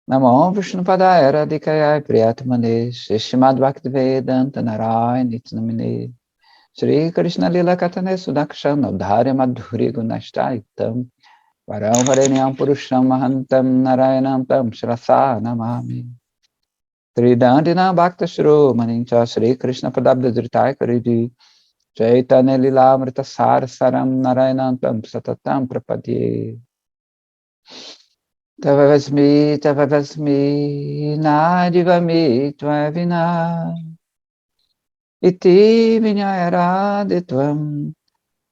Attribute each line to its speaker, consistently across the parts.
Speaker 1: Namo Vishnupadaya Radhikaya Priyatmane Srimad Bhaktivedanta Narayana Nityanamine Shri Krishna Lila Katane Sudakshana Dharya Madhuri Gunashtaitam Varam Varenyam Purusham Mahantam Narayanam Tam Shrasa Namami Tridandina Bhakta Shro Manincha Shri Krishna Padabda Dhritai Karidi Chaitanya Lila Amrita Saram Narayanam Tam Satatam Prapadye Tavavasmi Nadivami Tvavina Iti Vinyayaraditvam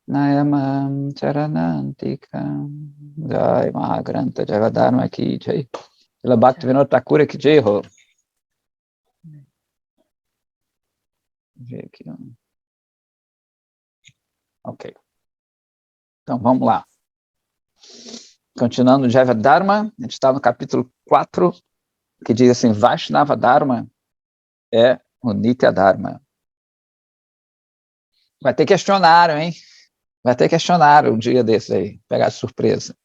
Speaker 1: Nayamam Charanantikam Jai Mahagranta Jagadharma Ki Jai Srila Bhaktivinoda Thakur Ki Jai Ho. Ver aqui. Ok. Então vamos lá. Continuando o Jaiva Dharma, a gente está no capítulo 4, que diz assim, Vaishnava Dharma é o Nitya Dharma. Vai ter questionário, hein? Vai ter questionário um dia desse aí, pegar de surpresa.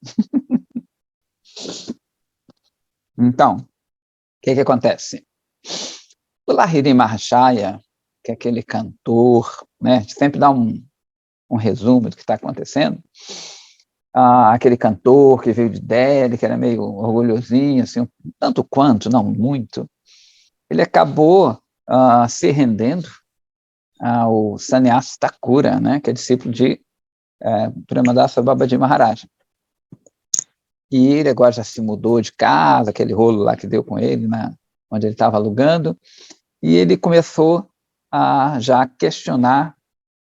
Speaker 1: Então, o que acontece? O Lahiri Mahashaya, que é aquele cantor, né? A gente sempre dá um resumo do que está acontecendo. Aquele cantor que veio de Delhi, que era meio orgulhosinho, assim, tanto quanto, não muito, ele acabou se rendendo ao Sannyasi Thakura, né, que é discípulo de Premadasa Babaji Maharaj. E ele agora já se mudou de casa, aquele rolo lá que deu com ele, onde ele estava alugando, e ele começou a já questionar,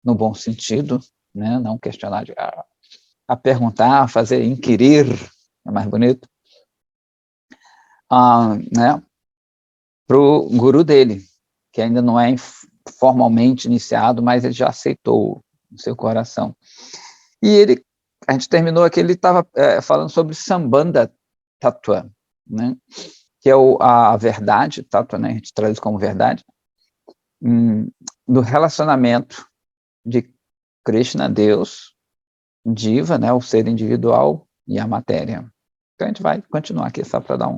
Speaker 1: no bom sentido, né, não questionar a perguntar, a fazer, inquirir, é mais bonito, né, para o guru dele, que ainda não é formalmente iniciado, mas ele já aceitou no seu coração. E a gente terminou aqui, ele estava falando sobre Sambandha Tattva, né, que é a verdade, Tattva, né, a gente traduz como verdade, do relacionamento de Krishna, Deus, Jiva, né, o ser individual, e a matéria. Então a gente vai continuar aqui só para dar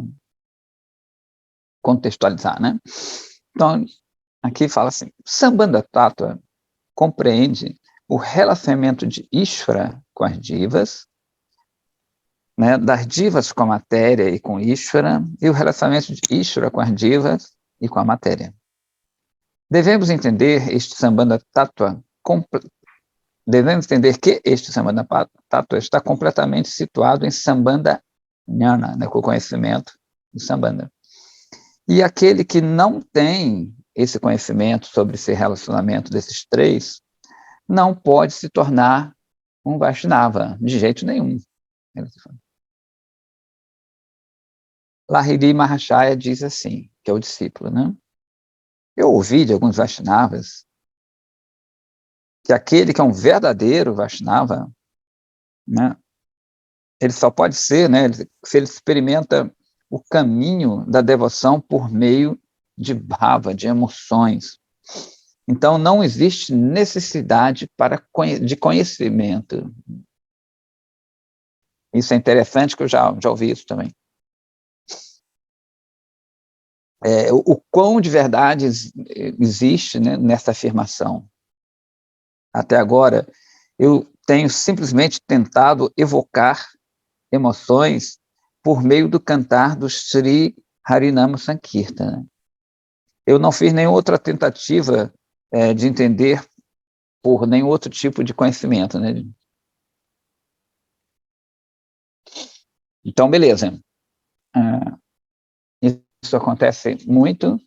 Speaker 1: contextualizar, né? Então, aqui fala assim, Sambandha Tattva compreende o relacionamento de Ishvara com as divas, né, das divas com a matéria e com Ishvara, e o relacionamento de Ishvara com as divas e com a matéria. Devemos entender este Sambandha Tattva Devemos entender que este Sambandha Tattva está completamente situado em Sambandha Jnana, né, com o conhecimento do Sambandha. E aquele que não tem esse conhecimento sobre esse relacionamento desses três, não pode se tornar um Vaishnava, de jeito nenhum. Lahiri Mahashaya diz assim, que é o discípulo, né? Eu ouvi de alguns Vaishnavas que aquele que é um verdadeiro Vaishnava, né, ele só pode ser, né, se ele experimenta o caminho da devoção por meio de bhava, de emoções. Então, não existe necessidade de conhecimento. Isso é interessante, que eu já ouvi isso também. O quão de verdade existe, né, nessa afirmação. Até agora, eu tenho simplesmente tentado evocar emoções por meio do cantar do Sri Harinama Sankirtana. Eu não fiz nenhuma outra tentativa de entender por nenhum outro tipo de conhecimento, né? Então, beleza. Isso acontece muito.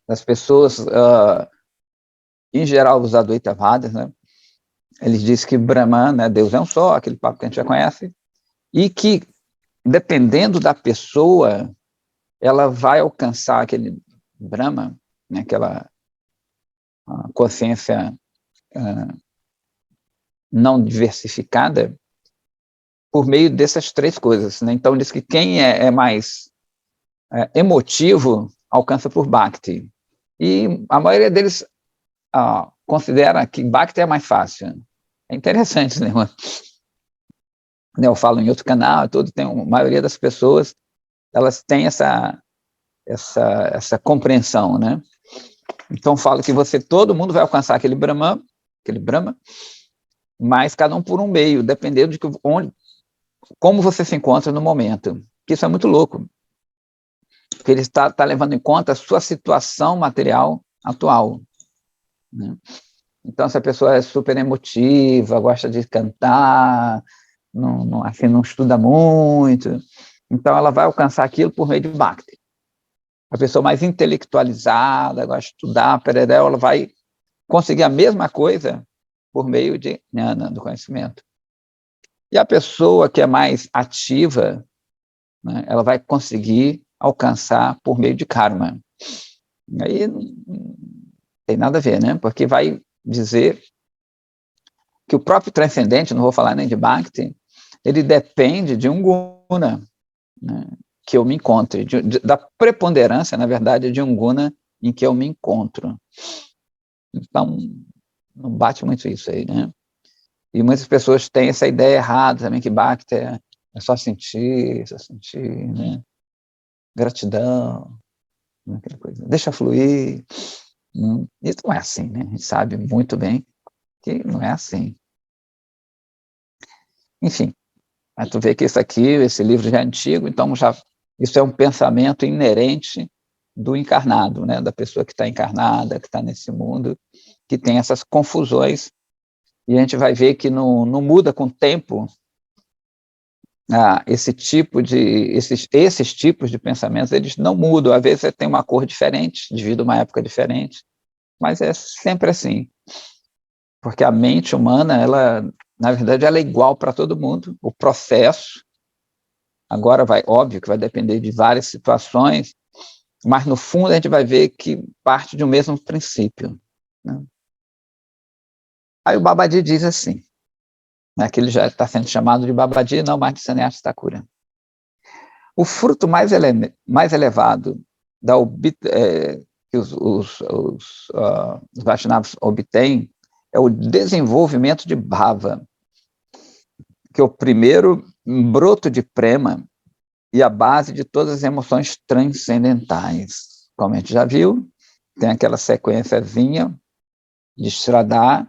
Speaker 1: As pessoas, em geral, os Advaitavadas, né? Eles dizem que Brahman, né, Deus é um só, aquele papo que a gente já conhece, e que, dependendo da pessoa, ela vai alcançar aquele Brahma, né, aquela consciência não diversificada, por meio dessas três coisas, né? Então, diz que quem é mais emotivo alcança por Bhakti. E a maioria deles considera que Bhakti é mais fácil. É interessante, né? Eu falo em outro canal, a maioria das pessoas elas têm essa compreensão, né? Então, falo que todo mundo vai alcançar aquele Brahma, mas cada um por um meio, dependendo de como você se encontra no momento. Isso é muito louco, porque ele está levando em conta a sua situação material atual, né? Então, se a pessoa é super emotiva, gosta de cantar, assim, não estuda muito, então ela vai alcançar aquilo por meio de Bhakti. A pessoa mais intelectualizada, gosta de estudar, ela vai conseguir a mesma coisa por meio de Jnana, do conhecimento. E a pessoa que é mais ativa, né, ela vai conseguir alcançar por meio de karma. Aí não tem nada a ver, né? Porque vai dizer que o próprio transcendente, não vou falar nem de Bhakti, ele depende de um guna, né, que eu me encontre, da preponderância, na verdade, de um guna em que eu me encontro. Então, não bate muito isso aí, né? E muitas pessoas têm essa ideia errada também, que Bhakti é só sentir, né? Gratidão, aquela coisa. Deixa fluir. Isso não é assim, né? A gente sabe muito bem que não é assim. Enfim, mas tu vê que esse livro já é antigo, então isso é um pensamento inerente do encarnado, né? Da pessoa que está encarnada, que está nesse mundo, que tem essas confusões, e a gente vai ver que não muda com o tempo esses tipos de pensamentos, eles não mudam. Às vezes você tem uma cor diferente, devido a uma época diferente, mas é sempre assim. Porque a mente humana, na verdade, ela é igual para todo mundo. O processo, agora óbvio que vai depender de várias situações, mas no fundo a gente vai ver que parte de um mesmo princípio, né? Aí o Babaji diz assim, né, que ele já está sendo chamado de Babaji, não mais de Sannyasa Thakura. O fruto mais elevado que os Vaishnavas obtêm é o desenvolvimento de Bhava, que é o primeiro broto de prema e a base de todas as emoções transcendentais. Como a gente já viu, tem aquela sequenciazinha de Shraddha,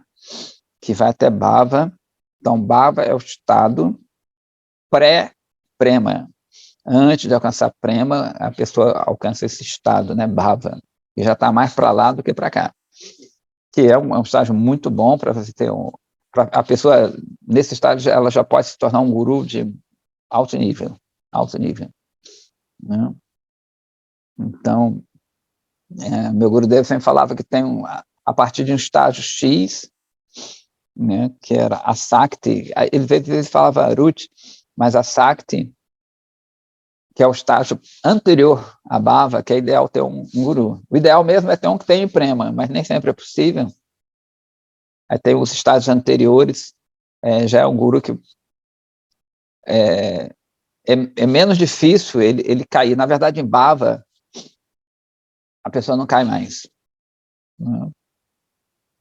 Speaker 1: que vai até Bhava. Então, Bhava é o estado pré-prema. Antes de alcançar prema, a pessoa alcança esse estado, né, Bhava, que já está mais para lá do que para cá, que é um estágio muito bom para você ter a pessoa, nesse estágio, ela já pode se tornar um guru de alto nível, né? Então, meu Gurudev sempre falava que tem a partir de um estágio X, né, que era a Sakti, ele falava Ruth, mas a Sakti, que é o estágio anterior à Bhava, que é ideal ter um guru. O ideal mesmo é ter um que tem prema, mas nem sempre é possível. Aí tem os estágios anteriores, já é um guru que é menos difícil ele cair. Na verdade, em Bhava, a pessoa não cai mais. Né?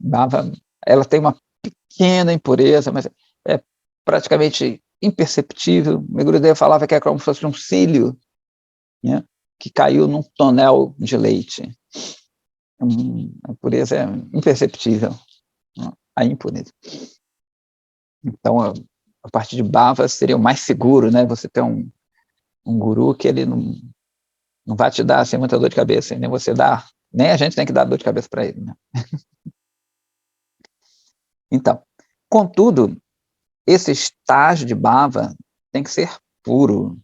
Speaker 1: Bhava, ela tem uma pequena impureza, mas é praticamente imperceptível. Meu Gurudev falava que é como se fosse um cílio, né, que caiu num tonel de leite. A impureza é imperceptível, né, a impureza. Então, a partir de Bhava seria o mais seguro, né? Você ter um guru que ele não vai te dar assim, muita dor de cabeça, nem você dá, nem a gente tem que dar dor de cabeça para ele, né? Então, contudo, esse estágio de Bhava tem que ser puro.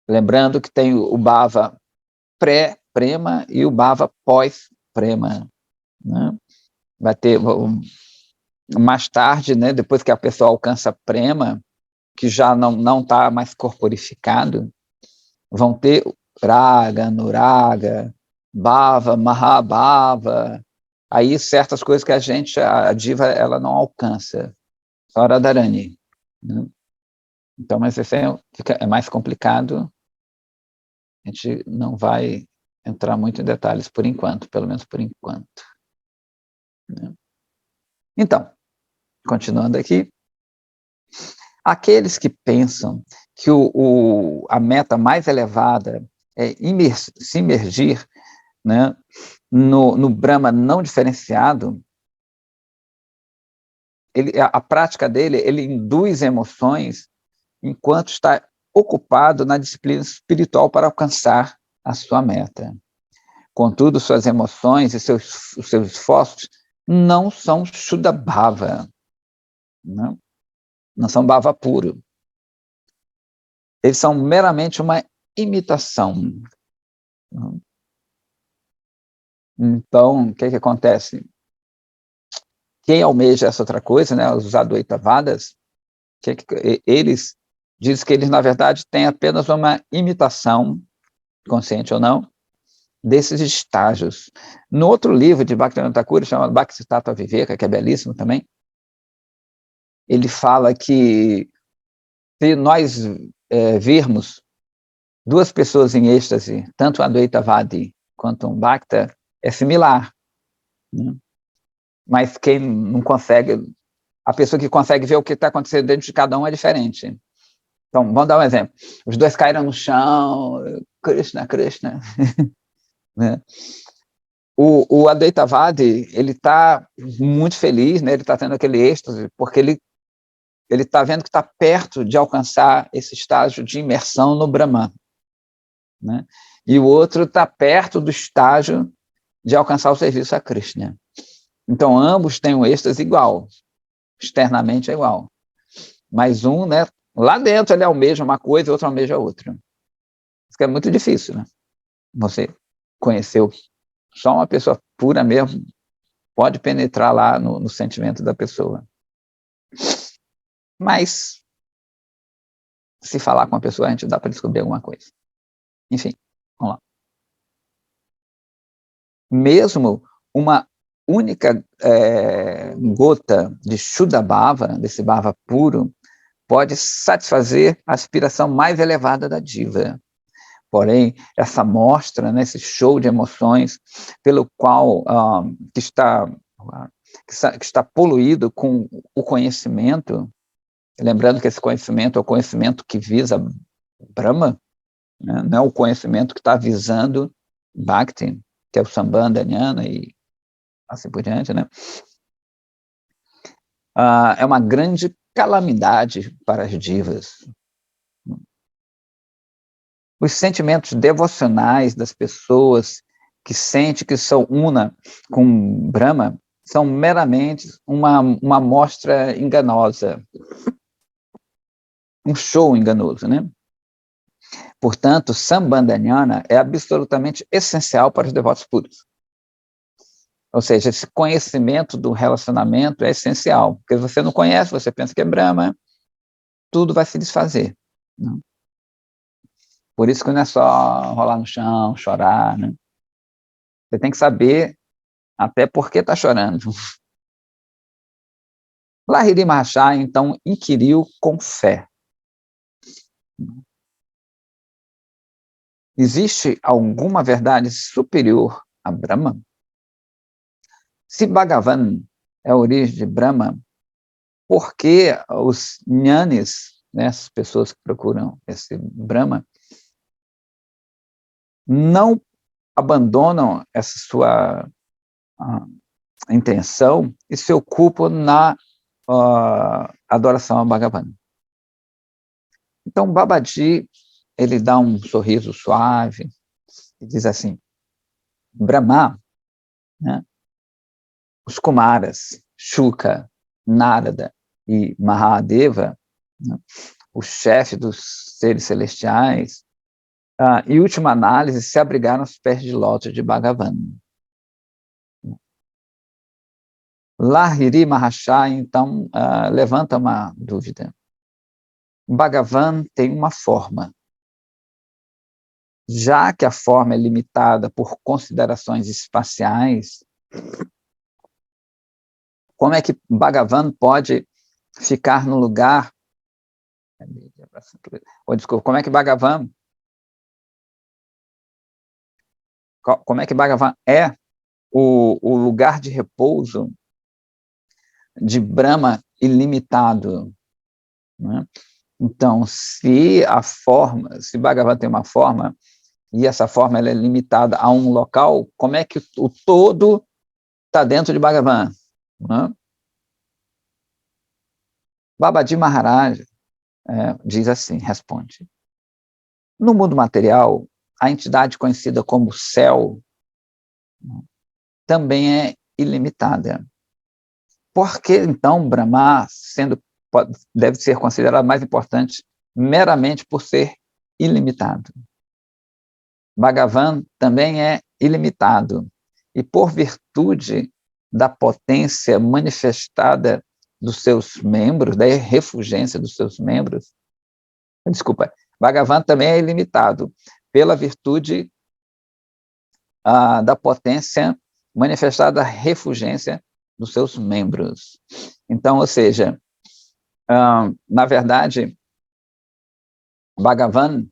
Speaker 1: Lembrando que tem o Bhava pré-prema e o Bhava pós-prema, né? Vai ter mais tarde, né, depois que a pessoa alcança prema, que já não está mais corporificado, vão ter raga, anuraga, bhava, mahabhava, aí certas coisas que a diva, ela não alcança, só Radharani, né? Então, mas isso é mais complicado, a gente não vai entrar muito em detalhes por enquanto, pelo menos por enquanto, né? Então, continuando aqui, Aqueles que pensam que a meta mais elevada é se imergir, né, no Brahma não diferenciado, a prática dele, ele induz emoções enquanto está ocupado na disciplina espiritual para alcançar a sua meta. Contudo, suas emoções e os seus esforços não são Shuddha Bhava, não são Bhava puro. Eles são meramente uma imitação. Então, o que acontece? Quem almeja essa outra coisa, né, os Advaitavadas, eles dizem que eles, na verdade, têm apenas uma imitação, consciente ou não, desses estágios. No outro livro de Bhaktivinoda Thakur, chamado Bhaktisiddhanta Viveka, que é belíssimo também, ele fala que se nós virmos duas pessoas em êxtase, tanto um Advaitavadi quanto um Bhakta, é similar. Né? Mas quem não consegue, a pessoa que consegue ver o que está acontecendo dentro de cada um é diferente. Então, vamos dar um exemplo. Os dois caíram no chão, Krishna, Krishna. Né? O Advaitavadi, ele está muito feliz, né? Ele está tendo aquele êxtase, porque ele está vendo que está perto de alcançar esse estágio de imersão no Brahman. Né? E o outro está perto do estágio de alcançar o serviço a Krishna. Então, ambos têm um êxtase igual, externamente é igual. Mas um, né, lá dentro ele almeja uma coisa e o outro almeja outra. Isso é muito difícil, né? Você conheceu só uma pessoa pura mesmo, pode penetrar lá no sentimento da pessoa. Mas, se falar com a pessoa, a gente dá para descobrir alguma coisa. Enfim, vamos lá. Mesmo uma única gota de Shuddha Bhava, desse Bhava puro, pode satisfazer a aspiração mais elevada da diva. Porém, essa mostra, né, esse show de emoções, pelo qual que está poluído com o conhecimento, lembrando que esse conhecimento é o conhecimento que visa Brahma, né, não é o conhecimento que está visando Bhakti, que é o Sambandha Jnana e assim por diante, né? É uma grande calamidade para as divas. Os sentimentos devocionais das pessoas que sentem que são una com Brahma são meramente uma amostra enganosa, um show enganoso, né? Portanto, Sambandha Jnana é absolutamente essencial para os devotos puros. Ou seja, esse conhecimento do relacionamento é essencial, porque se você não conhece, você pensa que é Brahma, tudo vai se desfazer. Né? Por isso que não é só rolar no chão, chorar, né? Você tem que saber até por que está chorando. Lahiri Mahasaya, então, inquiriu com fé. Existe alguma verdade superior a Brahma? Se Bhagavan é a origem de Brahma, por que os jnanis, né, as pessoas que procuram esse Brahma, não abandonam essa sua intenção e se ocupam na adoração a Bhagavan? Então, Babaji, ele dá um sorriso suave e diz assim, Brahma, né, os Kumaras, Shuka, Narada e Mahadeva, né, o chefe dos seres celestiais, em última análise, se abrigaram aos pés de lótus de Bhagavan. Lahiri Mahasaya, então, levanta uma dúvida. Bhagavan tem uma forma. Já que a forma é limitada por considerações espaciais, como é que Bhagavan pode ficar no lugar... desculpa, como é que Bhagavan... Como é que Bhagavan é o lugar de repouso de Brahma ilimitado? né? Então, se Bhagavan tem uma forma, e essa forma ela é limitada a um local, como é que o todo está dentro de Bhagavan? Né? Babaji Maharaj diz assim, responde: no mundo material, a entidade conhecida como céu também é ilimitada. Por que, então, Brahma deve ser considerado mais importante meramente por ser ilimitado? Bhagavan também é ilimitado, e por virtude da potência manifestada dos seus membros, da refulgência dos seus membros, Bhagavan também é ilimitado, pela virtude da potência manifestada da refulgência dos seus membros. Então, ou seja, na verdade, Bhagavan,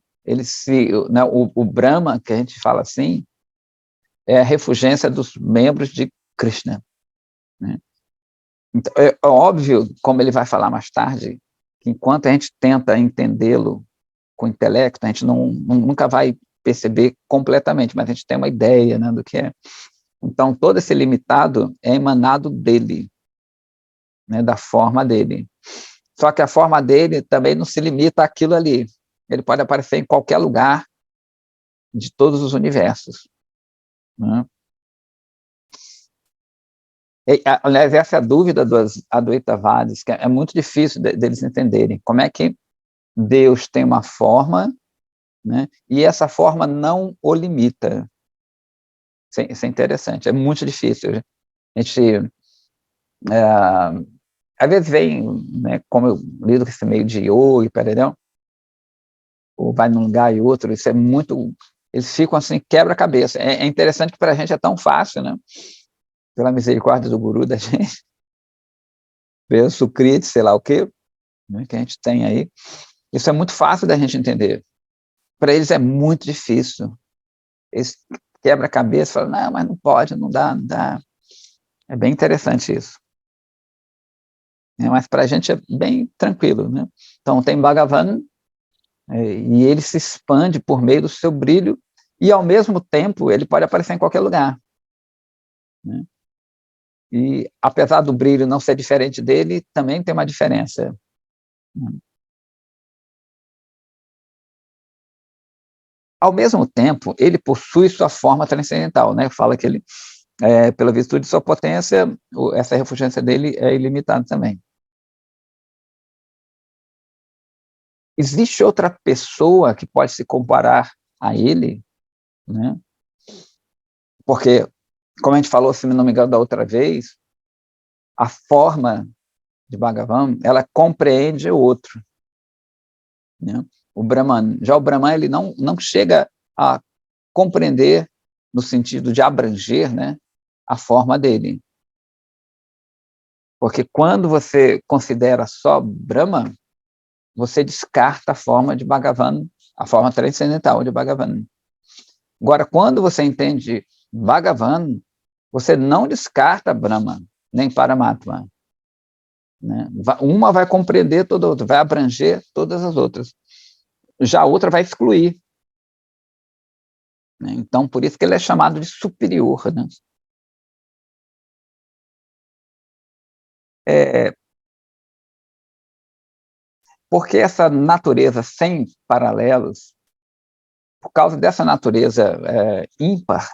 Speaker 1: o Brahma, que a gente fala assim, é a refulgência dos membros de Krishna. Né? Então, é óbvio, como ele vai falar mais tarde, que enquanto a gente tenta entendê-lo com o intelecto, a gente nunca vai perceber completamente, mas a gente tem uma ideia, né, do que é. Então, todo esse limitado é emanado dele, né, da forma dele. Só que a forma dele também não se limita àquilo ali. Ele pode aparecer em qualquer lugar de todos os universos. Né? Aliás, essa é a dúvida dos Advaitavadis, que é muito difícil deles entenderem. Como é que Deus tem uma forma, né, e essa forma não o limita? Isso é interessante, é muito difícil. A gente, às vezes vem, né, como eu lido com esse meio de yoga, perdão, ou vai num lugar e outro, isso é muito... Eles ficam assim, quebra-cabeça. É interessante que para a gente é tão fácil, né? Pela misericórdia do guru da gente, pelo Sukriti, sei lá o quê, né, que a gente tem aí. Isso é muito fácil da gente entender. Para eles é muito difícil. Eles quebra-cabeça, falam, não, mas não pode, não dá, não dá. É bem interessante isso. Mas para a gente é bem tranquilo, né? Então tem Bhagavan, e ele se expande por meio do seu brilho, e ao mesmo tempo ele pode aparecer em qualquer lugar. Né? E apesar do brilho não ser diferente dele, também tem uma diferença. Né? Ao mesmo tempo, ele possui sua forma transcendental, né? Fala que ele, pela virtude de sua potência, essa refulgência dele é ilimitada também. Existe outra pessoa que pode se comparar a ele, né? Porque, como a gente falou, se não me engano, da outra vez, a forma de Bhagavan, ela compreende o outro. Né? Já o Brahman, ele não chega a compreender no sentido de abranger, né, a forma dele. Porque quando você considera só Brahma, você descarta a forma de Bhagavan, a forma transcendental de Bhagavan. Agora, quando você entende Bhagavan, você não descarta Brahma, nem Paramatma. Né? Uma vai compreender toda a outra, vai abranger todas as outras. Já a outra vai excluir. Né? Então, por isso que ele é chamado de superior. Né? Porque essa natureza sem paralelos, por causa dessa natureza ímpar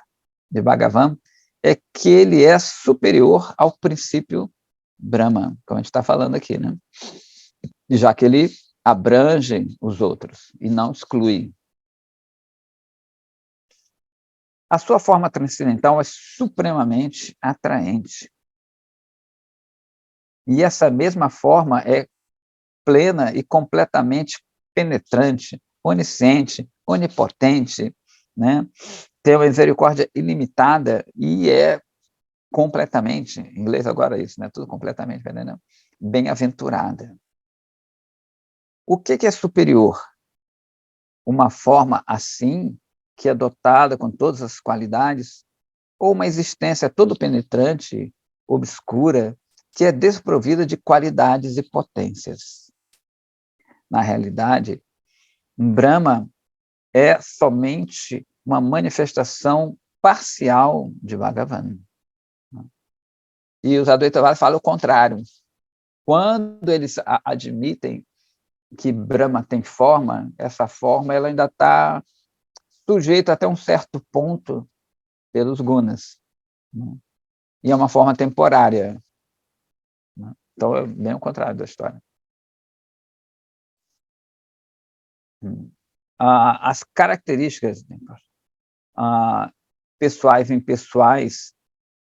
Speaker 1: de Bhagavan, é que ele é superior ao princípio Brahma, como a gente está falando aqui, né? Já que ele abrange os outros e não exclui. A sua forma transcendental é supremamente atraente. E essa mesma forma é plena e completamente penetrante, onisciente, onipotente, né? Tem uma misericórdia ilimitada e é completamente, em inglês agora é isso, né? Tudo completamente, né? Bem-aventurada. O que é superior? Uma forma assim, que é dotada com todas as qualidades, ou uma existência todo penetrante, obscura, que é desprovida de qualidades e potências? na realidade, Brahma é somente uma manifestação parcial de Bhagavan. E os Advaitavadis falam o contrário. Quando eles admitem que Brahma tem forma, essa forma ela ainda está sujeita até um certo ponto pelos gunas. E é uma forma temporária. Então, é bem o contrário da história. As características pessoais e impessoais,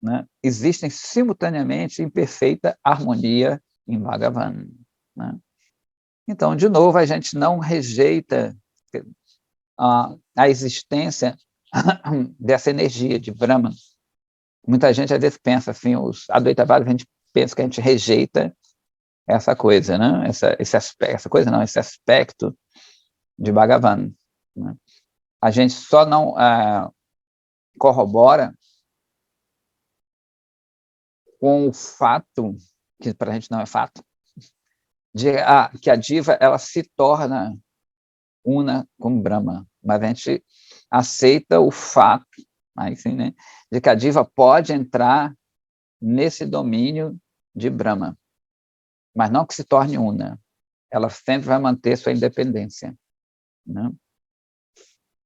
Speaker 1: né, existem simultaneamente em perfeita harmonia em Bhagavan. Né? Então, de novo, a gente não rejeita a existência dessa energia de Brahman. Muita gente às vezes pensa assim, os Advaitavadas, a gente pensa que a gente rejeita essa coisa, né? Esse aspecto de Bhagavan. Né? A gente só não corrobora com o fato, que para a gente não é fato, de que a diva ela se torna una com Brahma, mas a gente aceita o fato, aí sim, né, de que a diva pode entrar nesse domínio de Brahma, mas não que se torne una. Ela sempre vai manter sua independência. Né?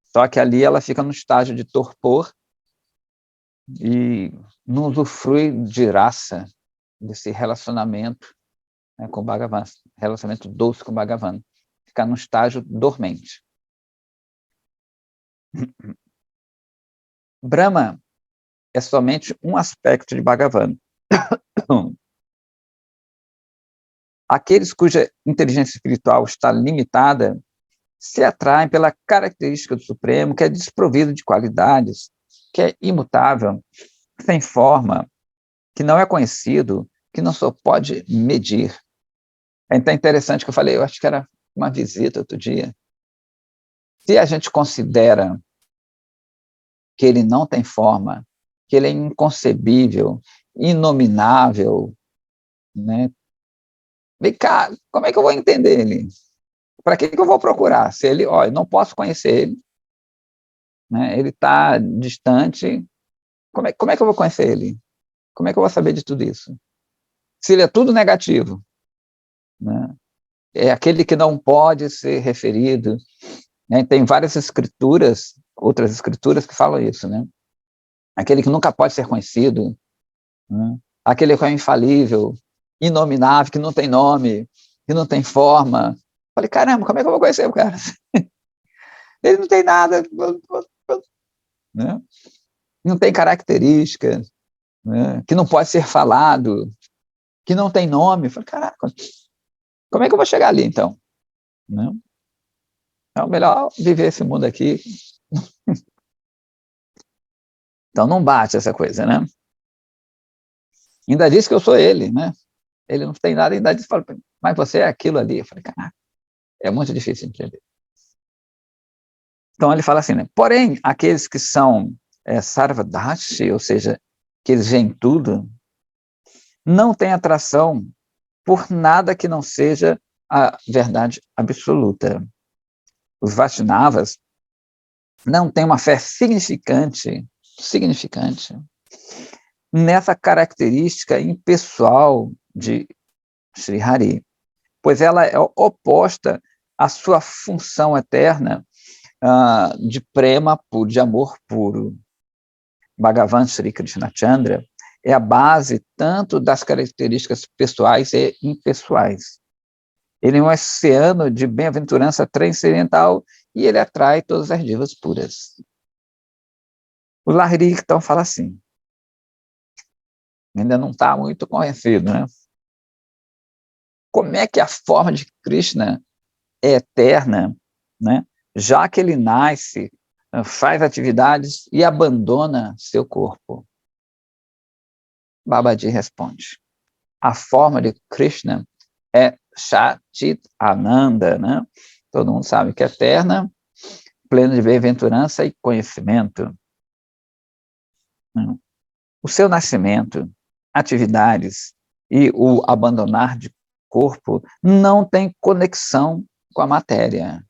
Speaker 1: Só que ali ela fica no estágio de torpor e não usufrui de raça desse relacionamento, né, com Bhagavan, relacionamento doce com Bhagavan. Fica num estágio dormente. Brahma é somente um aspecto de Bhagavan. Aqueles cuja inteligência espiritual está limitada se atraem pela característica do Supremo, que é desprovido de qualidades, que é imutável, sem forma, que não é conhecido, que não só pode medir. É então interessante que eu falei, eu acho que era uma visita outro dia. Se a gente considera que ele não tem forma, que ele é inconcebível, inominável, né? Vem cá, como é que eu vou entender ele? Para que eu vou procurar? Se ele, eu não posso conhecer ele, né? Ele está distante, como é que eu vou conhecer ele? Como é que eu vou saber de tudo isso? Se ele é tudo negativo, né? É aquele que não pode ser referido, né? Tem várias escrituras, outras escrituras que falam isso, né? Aquele que nunca pode ser conhecido, né? Aquele que é infalível, inominável, que não tem nome, que não tem forma. Falei, caramba, como é que eu vou conhecer o cara? Ele não tem nada, né? Não tem característica, né? Que não pode ser falado, que não tem nome. Falei, caraca, como é que eu vou chegar ali, então? Né? É melhor viver esse mundo aqui. Então não bate essa coisa, né? Ainda diz que eu sou ele, né? Ele não tem nada, ainda diz, fala, mas você é aquilo ali. Eu falei, caraca, é muito difícil de entender. Então ele fala assim, né? Porém, aqueles que são sarvadashi, ou seja, que eles veem tudo, não têm atração por nada que não seja a verdade absoluta. Os Vaishnavas não têm uma fé significante nessa característica impessoal de Sri Hari, pois ela é oposta à sua função eterna de prema puro, de amor puro. Bhagavan Sri Krishna Chandra é a base tanto das características pessoais e impessoais. Ele é um oceano de bem-aventurança transcendental e ele atrai todas as divas puras. O Lahiri, então, fala assim, ainda não está muito conhecido, né? Como é que a forma de Krishna é eterna, né? Já que ele nasce, faz atividades e abandona seu corpo? Babaji responde, a forma de Krishna é Sachit Ananda, né? Todo mundo sabe que é eterna, plena de bem-aventurança e conhecimento. O seu nascimento, atividades e o abandonar de corpo não tem conexão com a matéria.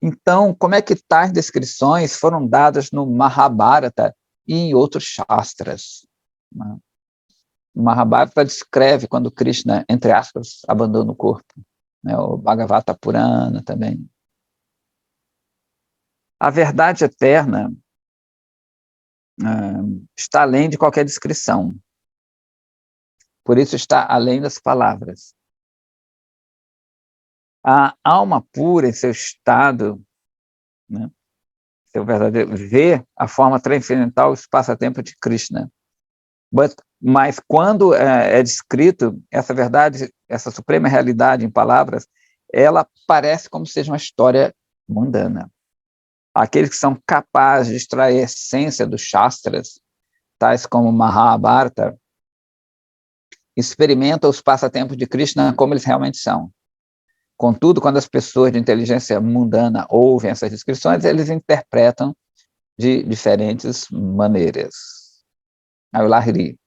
Speaker 1: Então, como é que tais descrições foram dadas no Mahabharata e em outros Shastras? O Mahabharata descreve quando Krishna, entre aspas, abandona o corpo. O Bhagavata Purana também. A verdade eterna está além de qualquer descrição. Por isso está além das palavras. A alma pura em seu estado, né, seu verdadeiro, vê a forma transcendental, o espaço-tempo de Krishna. Mas quando é descrito essa verdade, essa suprema realidade em palavras, ela parece como se seja uma história mundana. Aqueles que são capazes de extrair a essência dos Shastras, tais como Mahabharata, experimentam os passatempos de Krishna como eles realmente são. Contudo, quando as pessoas de inteligência mundana ouvem essas descrições, eles interpretam de diferentes maneiras. Aí o Lahiri.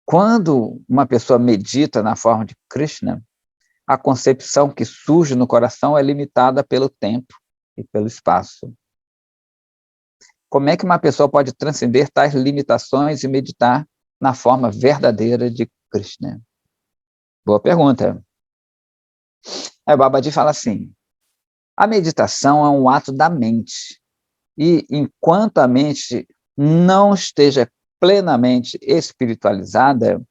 Speaker 1: Quando uma pessoa medita na forma de Krishna, a concepção que surge no coração é limitada pelo tempo e pelo espaço. Como é que uma pessoa pode transcender tais limitações e meditar na forma verdadeira de Krishna? Boa pergunta. Aí o Babaji fala assim, a meditação é um ato da mente, e enquanto a mente não esteja plenamente espiritualizada,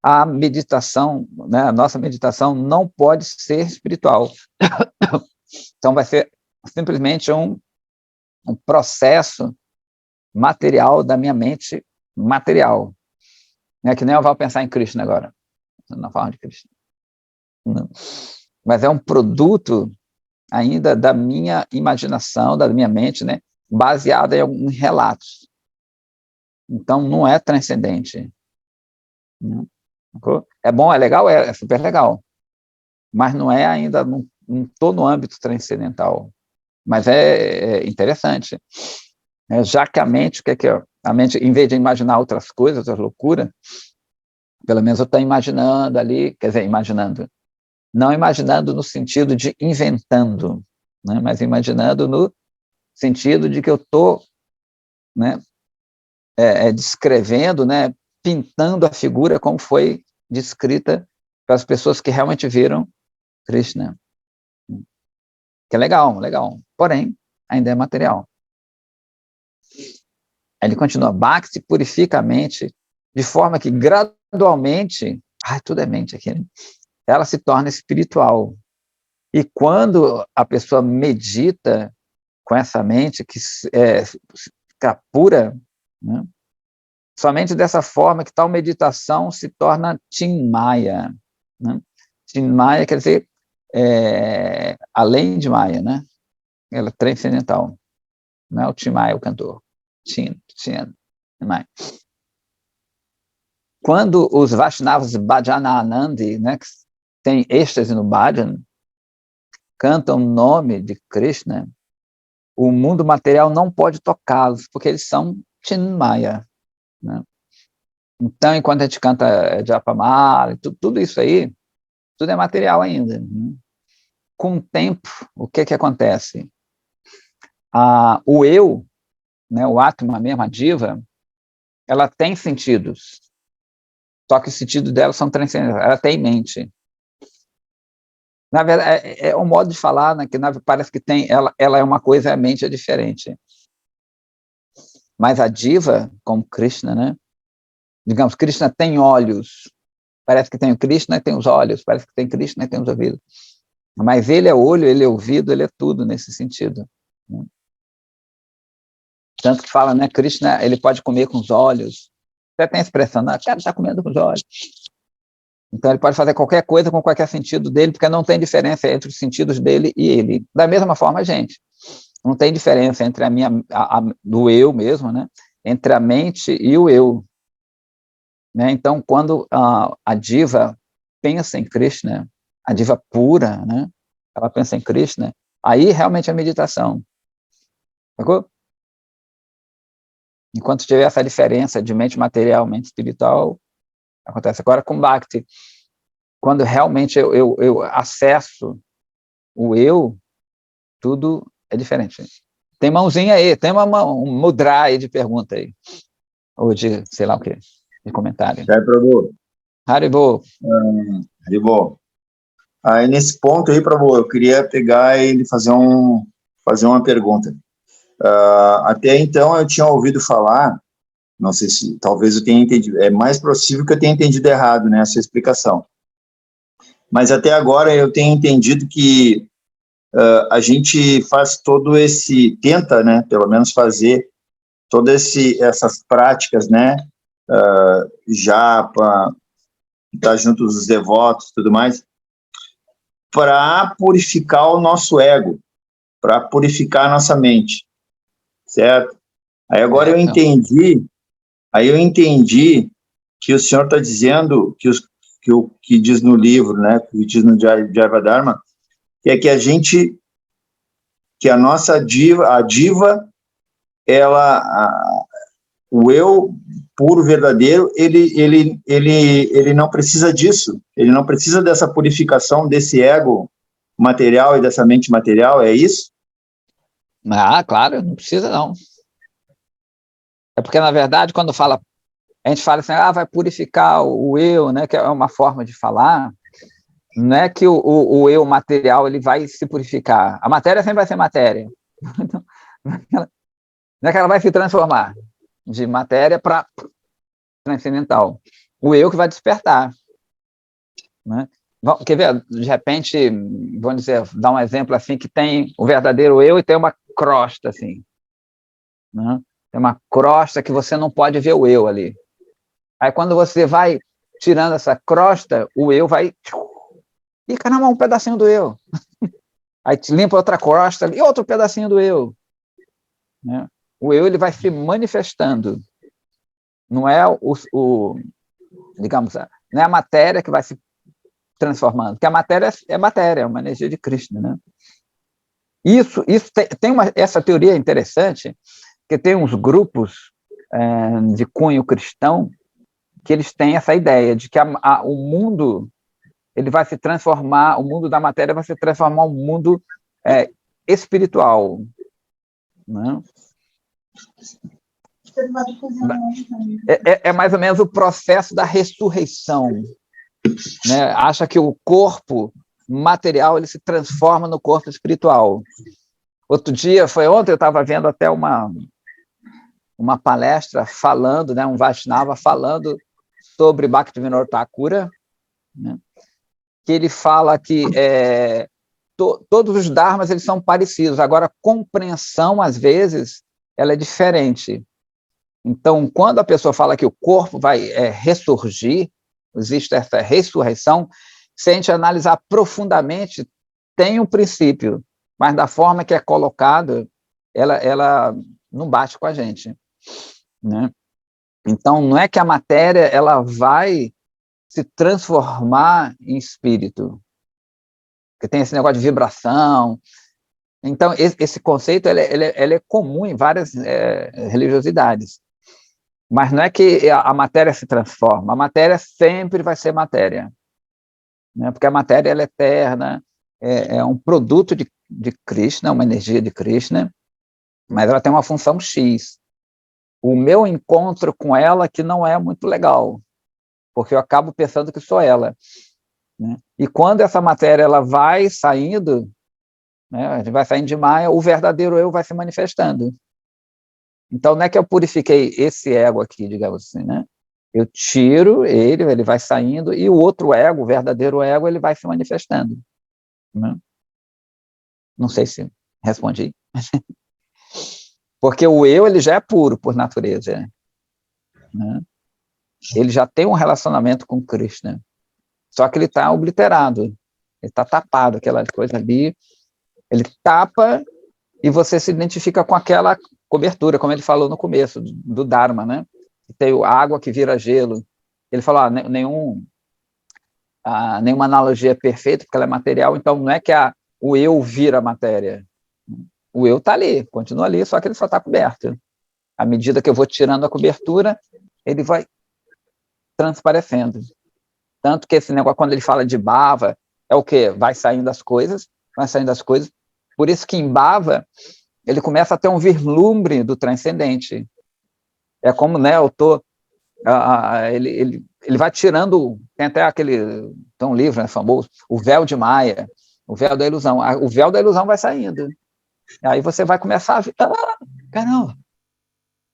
Speaker 1: a meditação, né, a nossa meditação não pode ser espiritual. Então vai ser simplesmente um processo material da minha mente material. É que nem eu vou pensar em Krishna agora, na forma de Krishna. Não. Mas é um produto ainda da minha imaginação, da minha mente, né, baseada em alguns relatos. Então, não é transcendente. É bom, é legal, é super legal, mas não é ainda, não estou no âmbito transcendental. Mas é interessante. Já que a mente, o que é que é? A mente, em vez de imaginar outras coisas, outras loucuras, pelo menos eu estou imaginando ali, quer dizer, imaginando, não imaginando no sentido de inventando, né, mas imaginando no sentido de que eu estou, né, descrevendo, né, pintando a figura como foi descrita para as pessoas que realmente viram Krishna. Que é legal, legal. Porém, ainda é material. Ele continua, Bhakti purifica a mente de forma que gradualmente, tudo é mente aqui, né? Ela se torna espiritual. E quando a pessoa medita com essa mente que fica pura, né, somente dessa forma que tal meditação se torna Chinmaya. Né? Chinmaya quer dizer além de Maya, né? Ela é transcendental. Não é o Chinmaya, o cantor. Chinmaya. Quando os Vaishnavas Bhajananandi, né, que tem êxtase no bhajan, cantam o nome de Krishna, o mundo material não pode tocá-los, porque eles são Chinmaya. Né? Então, enquanto a gente canta Japamala, tudo isso aí, tudo é material ainda. Né? Com o tempo, o que acontece? O eu, né, o Atma mesmo, a diva, ela tem sentidos, só que os sentidos dela são transcendentes, ela tem mente. Na verdade, é um modo de falar, né, que parece que tem, ela é uma coisa e a mente é diferente. Mas a diva, como Krishna, né, digamos, Krishna tem olhos, parece que tem o Krishna e tem os olhos, parece que tem Krishna e tem os ouvidos. Mas ele é olho, ele é ouvido, ele é tudo nesse sentido. Né? Tanto que fala, né, Krishna, ele pode comer com os olhos. Até tem a expressão, o cara está comendo com os olhos. Então ele pode fazer qualquer coisa com qualquer sentido dele, porque não tem diferença entre os sentidos dele e ele. Da mesma forma, a gente. Não tem diferença entre do eu mesmo, né? Entre a mente e o eu. Né? Então, quando a diva pensa em Krishna, a diva pura, né? Ela pensa em Krishna, aí realmente é meditação. Sacou? Enquanto tiver essa diferença de mente material, mente espiritual, acontece. Agora, com Bhakti, quando realmente eu acesso o eu, tudo é diferente. Tem mãozinha aí, tem um mudra aí de pergunta aí, ou de, sei lá o quê, de comentário.
Speaker 2: Jai Prabhu.
Speaker 1: Haribo.
Speaker 2: Haribo. Aí, nesse ponto aí, Prabhu, eu queria pegar e fazer uma pergunta. Até então, eu tinha ouvido falar, não sei se, talvez eu tenha entendido, é mais possível que eu tenha entendido errado, né, essa explicação. Mas até agora eu tenho entendido que a gente faz tenta, né, pelo menos fazer todas essas práticas, né, japa, estar junto dos devotos e tudo mais, para purificar o nosso ego, para purificar a nossa mente, certo? Aí agora eu entendi que o senhor está dizendo, que diz no livro, né, que diz no Jaiva Dharma, que é que a nossa diva, o eu puro, verdadeiro, ele não precisa disso, ele não precisa dessa purificação desse ego material e dessa mente material, é isso?
Speaker 1: Claro, não precisa não. É porque, na verdade, quando a gente fala assim, vai purificar o eu, né, que é uma forma de falar, não é que o eu material ele vai se purificar. A matéria sempre vai ser matéria. Não é que ela vai se transformar de matéria para transcendental. O eu que vai despertar. Né? Quer ver, de repente, vamos dizer, dar um exemplo assim, que tem o verdadeiro eu e tem uma crosta, assim. Né? Tem uma crosta que você não pode ver o eu ali. Aí, quando você vai tirando essa crosta, o eu vai... E, caramba, um pedacinho do eu. Aí te limpa outra crosta e outro pedacinho do eu. Né? O eu ele vai se manifestando. Não é digamos, não é a matéria que vai se transformando, porque a matéria é matéria, é uma energia de Krishna, né? Isso tem essa teoria interessante, que tem uns grupos de cunho cristão que eles têm essa ideia de que o mundo ele vai se transformar, o mundo da matéria vai se transformar um mundo espiritual, né? É mais ou menos o processo da ressurreição, né? Acha que o corpo material ele se transforma no corpo espiritual. Outro dia, ontem, eu estava vendo até uma palestra falando, né, um Vaishnava falando sobre Bhaktivinoda Thakura, né, que ele fala que todos os dharmas eles são parecidos, agora a compreensão, às vezes, ela é diferente. Então, quando a pessoa fala que o corpo vai ressurgir, existe essa ressurreição, se a gente analisar profundamente, tem um princípio, mas da forma que é colocado, ela não bate com a gente, né? Então, não é que a matéria ela vai se transformar em espírito, porque tem esse negócio de vibração. Então, esse conceito ele é comum em várias religiosidades. Mas não é que a matéria se transforma, a matéria sempre vai ser matéria, né? Porque a matéria ela é eterna, é um produto de Krishna, uma energia de Krishna, mas ela tem uma função X. O meu encontro com ela que não é muito legal, porque eu acabo pensando que sou ela, né? E quando essa matéria ela vai saindo, né, a gente vai saindo de Maya, o verdadeiro eu vai se manifestando. Então, não é que eu purifiquei esse ego aqui, digamos assim, né? Eu tiro ele vai saindo, e o outro ego, o verdadeiro ego, ele vai se manifestando. Né? Não sei se respondi. Porque o eu, ele já é puro por natureza. Né? Ele já tem um relacionamento com Krishna. Só que ele está obliterado. Ele está tapado, aquela coisa ali. Ele tapa e você se identifica com aquela cobertura, como ele falou no começo do Dharma, né? Tem a água que vira gelo. Ele falou, nenhuma analogia é perfeita, porque ela é material, então não é que o eu vira matéria. O eu está ali, continua ali, só que ele só está coberto. À medida que eu vou tirando a cobertura, ele vai transparecendo. Tanto que esse negócio, quando ele fala de bhava, é o quê? Vai saindo as coisas. Por isso que em bhava, ele começa a ter um vislumbre do transcendente. É como, né, ele vai tirando, tem até tem um livro, né, famoso, O Véu de Maia, o véu da ilusão. O véu da ilusão vai saindo. Aí você vai começar a ver, caramba,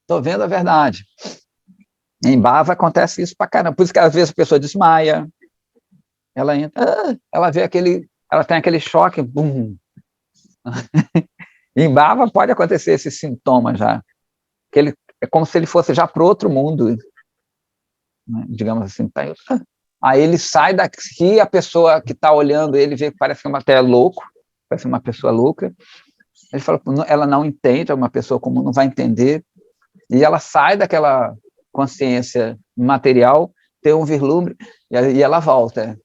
Speaker 1: estou vendo a verdade. Em bhava acontece isso pra caramba. Por isso que às vezes a pessoa desmaia, ela entra, ela vê ela tem aquele choque, bum. Em bhava pode acontecer esse sintoma já, que é como se ele fosse já para outro mundo, né? Digamos assim. Aí ele sai daqui, a pessoa que está olhando ele vê que parece que é louco, parece uma pessoa louca. Ele fala, ela não entende, é uma pessoa comum, não vai entender, e ela sai daquela consciência material, tem um vislumbre, e ela volta,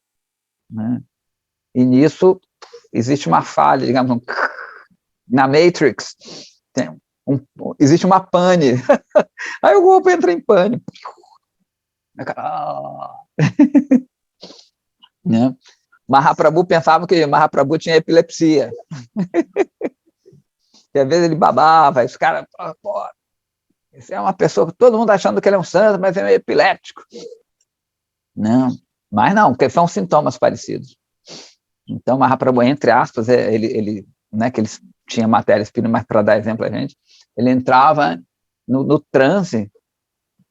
Speaker 1: né? E nisso existe uma falha, digamos, na Matrix, existe uma pane. Aí o grupo entra em pane. Né? Mahaprabhu pensava que Mahaprabhu tinha epilepsia. E às vezes ele babava, esse cara, pô, esse é uma pessoa que todo mundo achando que ele é um santo, mas é epiléptico. Não, mas não, porque são sintomas parecidos. Então, Mahaprabhu, entre aspas, ele né, que ele tinha matéria espírita, mas para dar exemplo a gente, ele entrava no transe,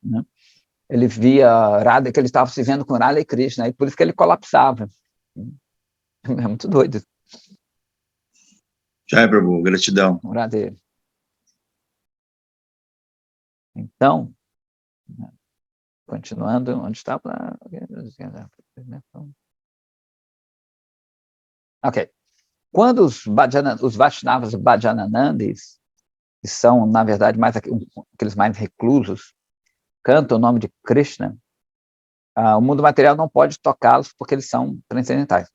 Speaker 1: né? Ele via Radha, que ele estava se vendo com Radha e Krishna, e por isso que ele colapsava. É muito doido.
Speaker 2: Jai, Prabhu, gratidão.
Speaker 1: Radha. Então, continuando, onde está? Ok. Quando os Vaishnavas Bhajananandis, que são, na verdade, mais aqueles mais reclusos, cantam o nome de Krishna, o mundo material não pode tocá-los porque eles são transcendentais.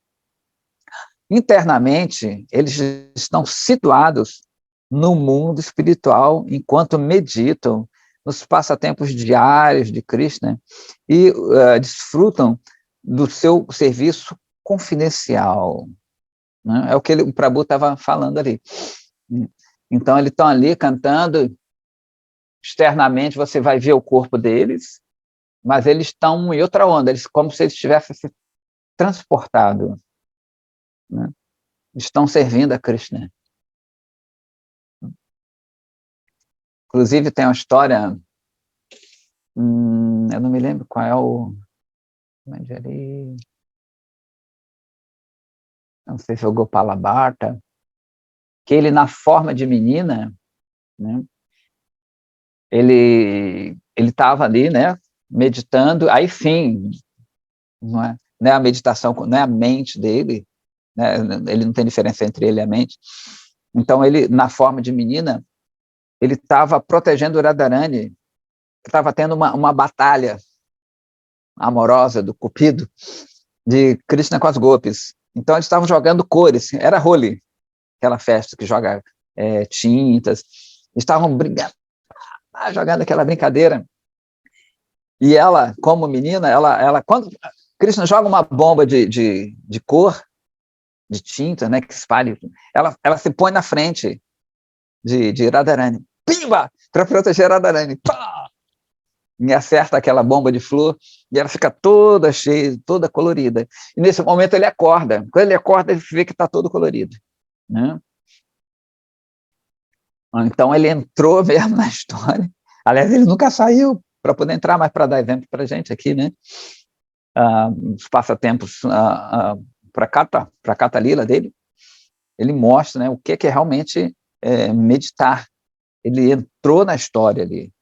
Speaker 1: Internamente, eles estão situados no mundo espiritual enquanto meditam nos passatempos diários de Krishna e desfrutam do seu serviço confidencial. Né? É o que o Prabhu estava falando ali. Então, eles estão ali cantando, externamente você vai ver o corpo deles, mas eles estão em outra onda, como se eles tivessem se transportado, né? Estão servindo a Krishna. Inclusive, tem uma história, eu não me lembro qual é o... Não sei se é o Gopala Bhatta, que ele, na forma de menina, né, ele estava ali, né, meditando, aí sim, não é a meditação, não é a mente dele, né, ele não tem diferença entre ele e a mente. Então, ele, na forma de menina, ele estava protegendo o Radharani, que estava tendo uma batalha amorosa do Cupido, de Krishna com as gopis. Então, eles estavam jogando cores, era Holi, aquela festa que joga tintas, estavam brigando, jogando aquela brincadeira. E ela, como menina, quando Krishna joga uma bomba de cor, de tinta, né, que espalha, ela se põe na frente de Radharani, pimba, para proteger Radharani, pá! Me acerta aquela bomba de flor, e ela fica toda cheia, toda colorida. E nesse momento ele acorda. Quando ele acorda, ele vê que está todo colorido, né? Então ele entrou mesmo na história. Aliás, ele nunca saiu para poder entrar, mas para dar exemplo para a gente aqui, né? Os passatempos para Kata Lila dele, ele mostra, né, o que é realmente meditar. Ele entrou na história ali.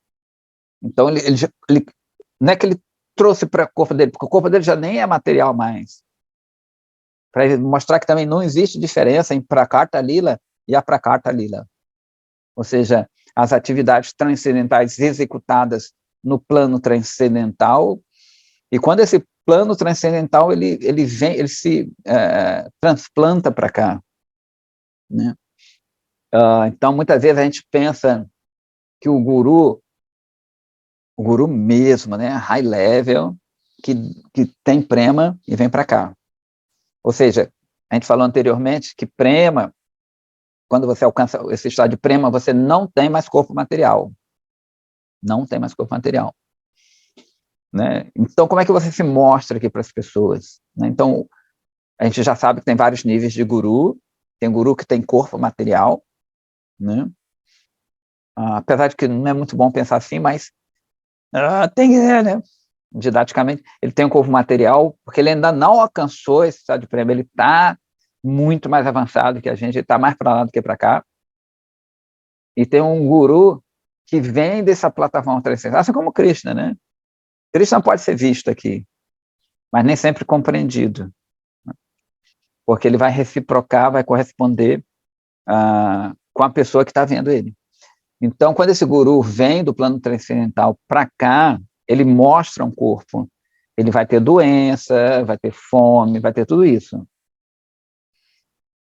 Speaker 1: Então, ele não é que ele trouxe para o corpo dele, porque o corpo dele já nem é material mais. Para mostrar que também não existe diferença em Prakarta Lila e Aprakarta Lila. Ou seja, as atividades transcendentais executadas no plano transcendental, e quando esse plano transcendental ele se transplanta para cá, né? Então, muitas vezes a gente pensa que o guru mesmo, né, high level, que tem prema e vem para cá. Ou seja, a gente falou anteriormente que prema, quando você alcança esse estado de prema, você não tem mais corpo material. Não tem mais corpo material. Né? Então, como é que você se mostra aqui para as pessoas? Né? Então, a gente já sabe que tem vários níveis de guru. Tem guru que tem corpo material, né? Apesar de que não é muito bom pensar assim, mas tem, né? Didaticamente, ele tem um corpo material, porque ele ainda não alcançou esse estado de prema, ele está muito mais avançado que a gente, ele está mais para lá do que para cá. E tem um guru que vem dessa plataforma transcendental, assim como Krishna, né? Krishna pode ser visto aqui, mas nem sempre compreendido, porque ele vai reciprocar, vai corresponder com a pessoa que está vendo ele. Então, quando esse guru vem do plano transcendental para cá, ele mostra um corpo. Ele vai ter doença, vai ter fome, vai ter tudo isso,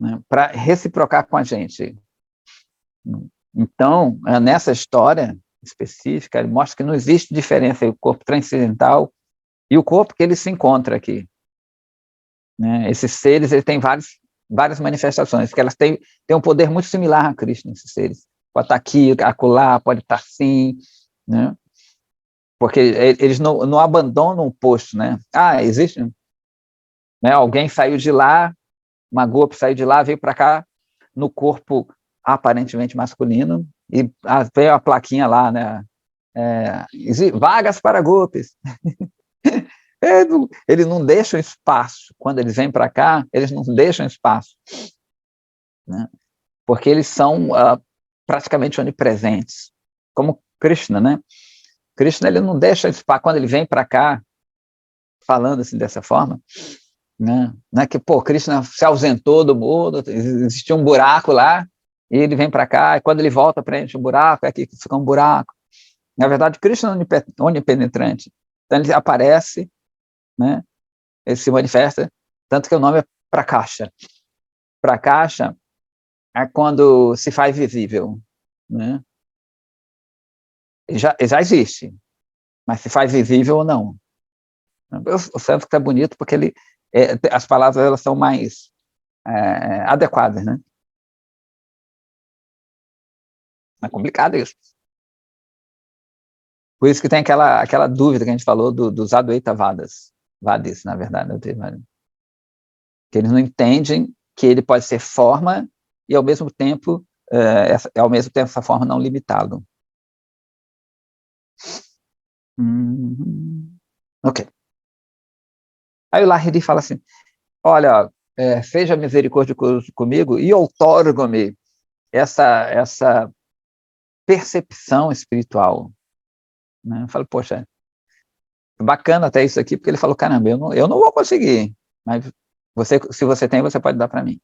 Speaker 1: né, para reciprocar com a gente. Então, nessa história específica, ele mostra que não existe diferença entre o corpo transcendental e o corpo que ele se encontra aqui. Né? Esses seres, eles têm várias manifestações, que elas têm um poder muito similar a Krishna, esses seres. Pode estar aqui, acolá, pode estar assim, né? Porque eles não abandonam o posto, né? Existe, né? Alguém saiu de lá, uma golpe saiu de lá, veio para cá no corpo aparentemente masculino e veio a plaquinha lá, né? Vagas para golpes. Eles não deixam espaço. Quando eles vêm para cá, eles não deixam espaço, né? Porque eles são praticamente onipresentes, como Krishna, né? Krishna, ele não deixa espaço. Quando ele vem para cá, falando assim dessa forma, né? Não é que, Krishna se ausentou do mundo, existia um buraco lá, e ele vem para cá, e quando ele volta, preenche o buraco, é aqui que fica um buraco. Na verdade, Krishna é onipenetrante. Então, ele aparece, né? Ele se manifesta, tanto que o nome é Prakasha. Prakasha é quando se faz visível, né? Já existe, mas se faz visível ou não. O sânscrito é bonito porque as palavras elas são mais adequadas, né? É complicado isso. Por isso que tem aquela dúvida que a gente falou dos Advaita Vadis, na verdade, que eles não entendem que ele pode ser forma e ao mesmo tempo essa forma não limitá-lo. Ok. Aí o Lahiri fala assim, olha, seja misericordioso comigo e outorgo-me essa percepção espiritual. Né? Eu falo, poxa, bacana até isso aqui, porque ele falou, caramba, eu não vou conseguir, mas se você tem, você pode dar para mim.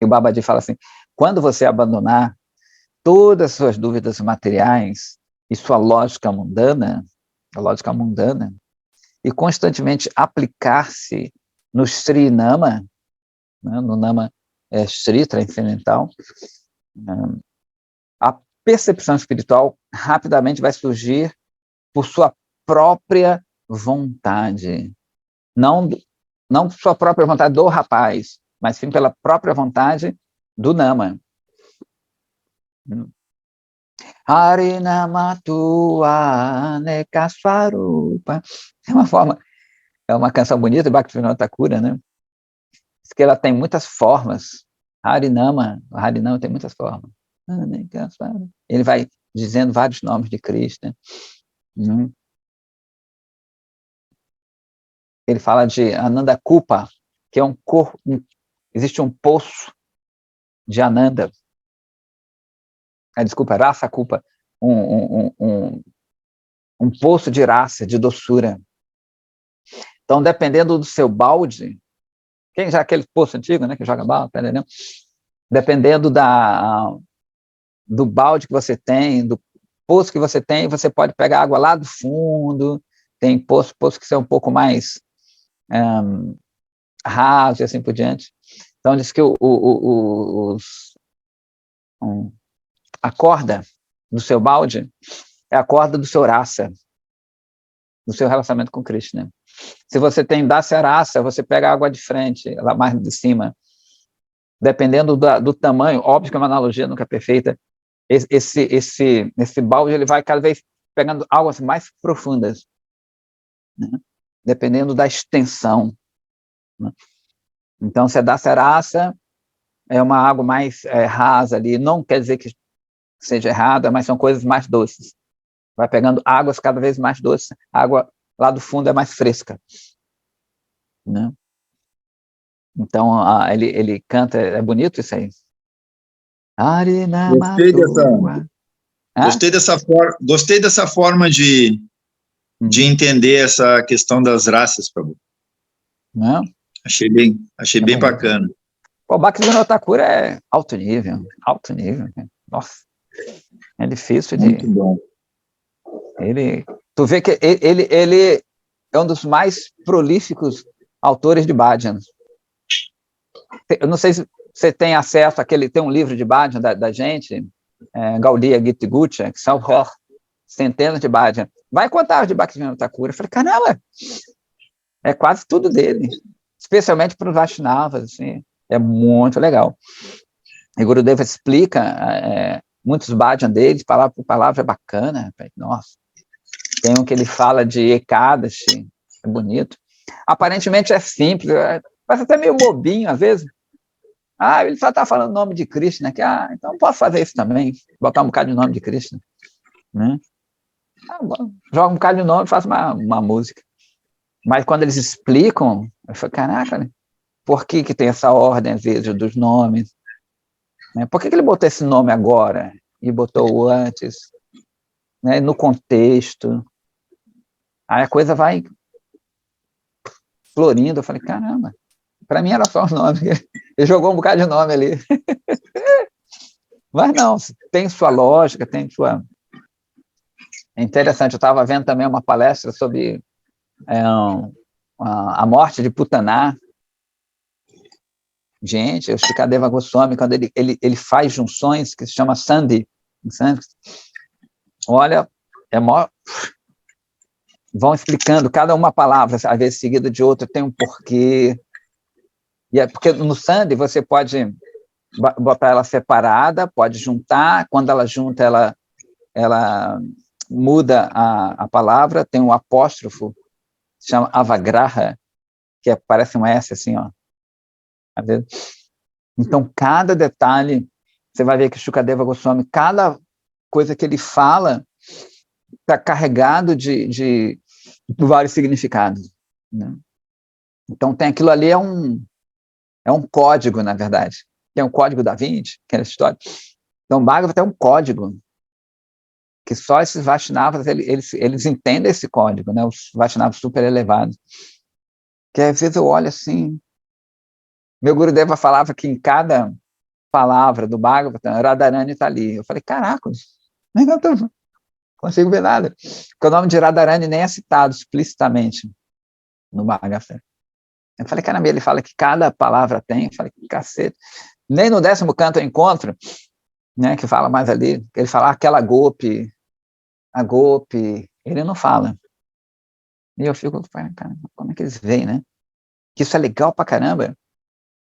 Speaker 1: E o Babaji fala assim, quando você abandonar todas as suas dúvidas materiais e sua lógica mundana, e constantemente aplicar-se no Sri Nama, né, no Nama Sri transcendental, a percepção espiritual rapidamente vai surgir por sua própria vontade. Não sua própria vontade do rapaz, mas sim pela própria vontade do Nama. Harinamatua nekaswarupa. É uma canção bonita, Bhaktivinoda Thakura, né? Diz que ela tem muitas formas. Harinama tem muitas formas. Ele vai dizendo vários nomes de Krishna. Ele fala de Ananda Kupa, que é existe um poço de Ananda. Desculpa, Rasa Kupa, um poço de raça, de doçura. Então, dependendo do seu balde, quem já aquele poço antigo, né, que joga balde, entendeu? Dependendo do balde que você tem, do poço que você tem, você pode pegar água lá do fundo. Tem poço que são um pouco mais raso e assim por diante. Então, diz que a corda do seu balde é a corda do seu raça. do seu relacionamento com Krishna. Se você tem Dasya Rasa, você pega a água de frente, lá mais de cima. Dependendo do tamanho, óbvio que é uma analogia nunca é perfeita, esse balde ele vai cada vez pegando águas mais profundas, né? Dependendo da extensão, né? Então, se é Dasya Rasa, é uma água mais rasa ali, não quer dizer que seja errada, mas são coisas mais doces. Vai pegando águas cada vez mais doces, a água lá do fundo é mais fresca, né? Então, ele canta, é bonito isso aí.
Speaker 2: Gostei dessa forma de entender essa questão das raças, Prabhu.
Speaker 1: Não?
Speaker 2: Achei bem bacana.
Speaker 1: O Bhaktivinoda Thakur é alto nível. Nossa, é difícil de...
Speaker 2: Muito bom.
Speaker 1: Tu vê que ele é um dos mais prolíficos autores de bhajans. Eu não sei se você tem acesso àquele... Tem um livro de bhajan da gente, Gaudiya Gita Gucha, que são centenas de bhajan. Vai contar de Bhaktivinoda Thakur. Eu falei, caramba, é quase tudo dele. Especialmente para os Vaishnavas, assim. É muito legal. E Gurudeva explica muitos bhajan deles, palavra por palavra, é bacana. Nossa. Tem um que ele fala de Ekadashi, é bonito. Aparentemente é simples, parece até meio bobinho às vezes. Ele só está falando o nome de Krishna, então posso fazer isso também, botar um bocado de nome de Krishna, né? Joga um bocado de nome e faço uma música. Mas quando eles explicam, eu falo, caraca, né? Por que tem essa ordem, às vezes, dos nomes? Né? Por que ele botou esse nome agora e botou o antes? Né? No contexto. Aí a coisa vai florindo. Eu falei, caramba, para mim era só o nome. Ele jogou um bocado de nome ali. Mas não, tem sua lógica, tem sua... É interessante, eu estava vendo também uma palestra sobre a morte de Putaná. Gente, o Shukadeva Goswami, quando ele faz junções, que se chama Sandhi, em sânscrito, olha, vão explicando cada uma palavra, às vezes seguida de outra, tem um porquê. E porque no Sandhi você pode botar ela separada, pode juntar, quando ela junta, ela muda a palavra, tem um apóstrofo, se chama Avagraha, que parece um S assim, ó. Então, cada detalhe, você vai ver que Shukadeva Goswami, cada coisa que ele fala está carregado de vários significados, né? Então, tem aquilo ali, é um código, na verdade. Tem um código da Vinci, aquela história. Então, Bhagavata é um código que só esses Vaishnavas, eles entendem esse código, né? Os Vaishnavas super elevados. Que às vezes eu olho assim... Meu Gurudeva falava que em cada palavra do Bhagavatam, Radharani está ali. Eu falei, caraca, não consigo ver nada. Porque o nome de Radharani nem é citado explicitamente no Bhagavatam. Eu falei, caramba, ele fala que cada palavra tem. Eu falei, cacete. Nem no 10º canto eu encontro, né, que fala mais ali, ele fala aquela Gopi, a Gopi, ele não fala. E eu fico, caramba, como é que eles veem, né? Que isso é legal pra caramba.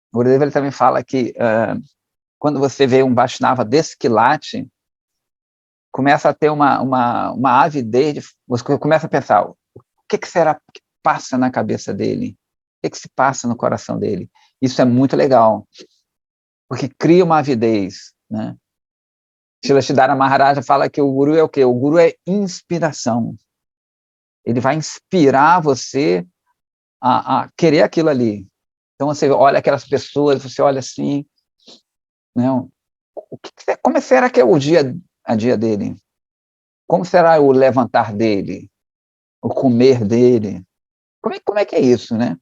Speaker 1: O Gurudeva ele também fala que quando você vê um Vaishnava desse quilate, começa a ter uma avidez, você começa a pensar, o que será que passa na cabeça dele? O que se passa no coração dele? Isso é muito legal, porque cria uma avidez, né? Srila Siddhara Maharaja fala que o Guru é o quê? O Guru é inspiração. Ele vai inspirar você a querer aquilo ali. Então, você olha aquelas pessoas, você olha assim, né? Como será que é o dia a dia dele? Como será o levantar dele? O comer dele? Como é que é isso, né?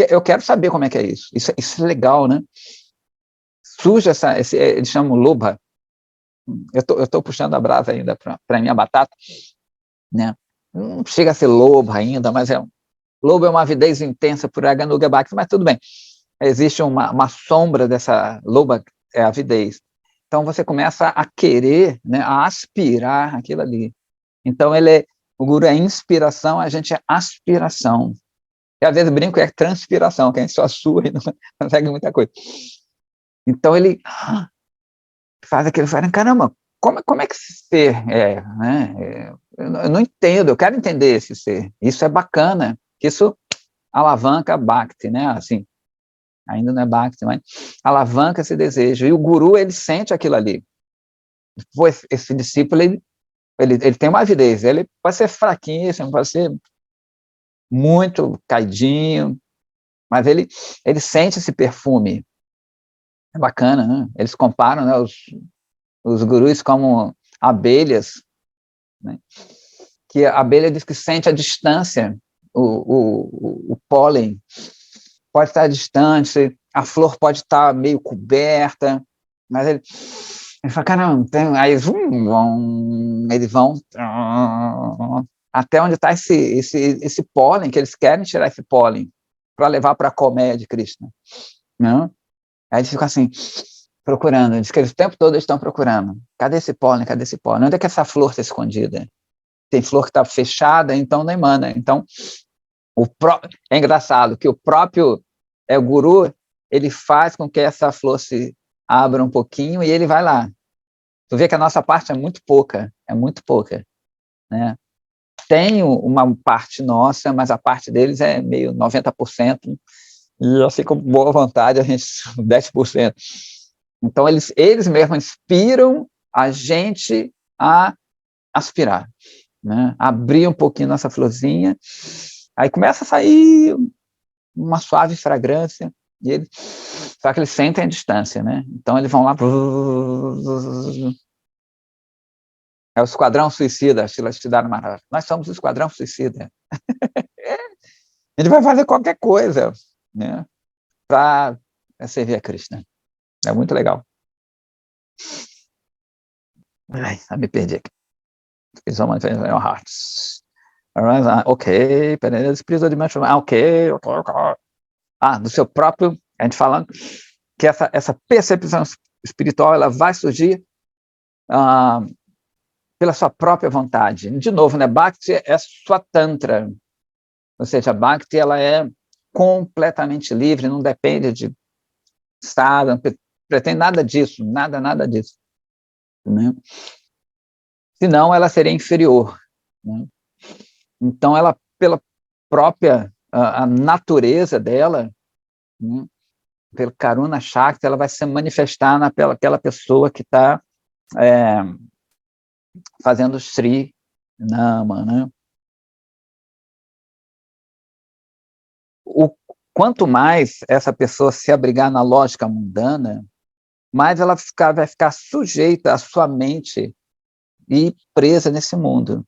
Speaker 1: Eu quero saber como é que é isso. Isso é legal, né? Surge eles chamam lobha. Eu tô puxando a brasa ainda para a minha batata, né? Não chega a ser lobha ainda, mas lobo é uma avidez intensa por Aganuga Bhakti, mas tudo bem. Existe uma sombra dessa loba, avidez. Então, você começa a querer, né, a aspirar aquilo ali. Então, ele O guru é inspiração, a gente é aspiração. E às vezes brinco é transpiração, que a gente só sua e não consegue muita coisa. Então ele faz aquilo, fala, caramba, como é que esse ser é, né? Eu não entendo, eu quero entender esse ser. Isso é bacana, isso alavanca a Bhakti, né? Assim, ainda não é Bhakti, mas alavanca esse desejo. E o guru, ele sente aquilo ali. Esse discípulo, ele tem uma avidez, ele pode ser fraquinho, pode ser muito caidinho, mas ele sente esse perfume. É bacana, né? Eles comparam, né, os gurus como abelhas, né? Que a abelha diz que sente a distância, o pólen pode estar distante, a flor pode estar meio coberta, mas ele fala, caramba, aí eles vão até onde está esse pólen, que eles querem tirar esse pólen para levar para a colmeia de Krishna. Não? Aí eles ficam assim, procurando, diz que eles o tempo todo eles estão procurando. Cadê esse pólen? Cadê esse pólen? Onde é que essa flor está escondida? Tem flor que está fechada, então não emana. Então, é engraçado que o próprio o guru, ele faz com que essa flor se abra um pouquinho e ele vai lá. Tu vê que a nossa parte é muito pouca, né? Tem uma parte nossa, mas a parte deles é meio 90%, e assim, com boa vontade, a gente 10%. Então, eles mesmos inspiram a gente a aspirar, né? Abrir um pouquinho nossa florzinha, aí começa a sair uma suave fragrância, e só que eles sentem a distância, né? Então, eles vão lá, é o Esquadrão Suicida, Srila Siddhartha Maharaj. Nós somos o Esquadrão Suicida. A gente vai fazer qualquer coisa, né, para servir a Krishna. É muito legal. Ai, me perdi aqui. Someone in your hearts. Ok, peraí, espírito de mancha. Ok. Do seu próprio, a gente falando que essa percepção espiritual, ela vai surgir pela sua própria vontade. De novo, né, Bhakti é sua tantra, ou seja, a Bhakti ela é completamente livre, não depende de estado, não pretende nada disso, nada disso, né? Senão ela seria inferior, né? Então ela, pela própria a natureza dela, né, pelo Karuna Shakti, ela vai se manifestar naquela pessoa que está fazendo Sri Nama, né? Quanto mais essa pessoa se abrigar na lógica mundana, mais ela vai ficar sujeita à sua mente e presa nesse mundo.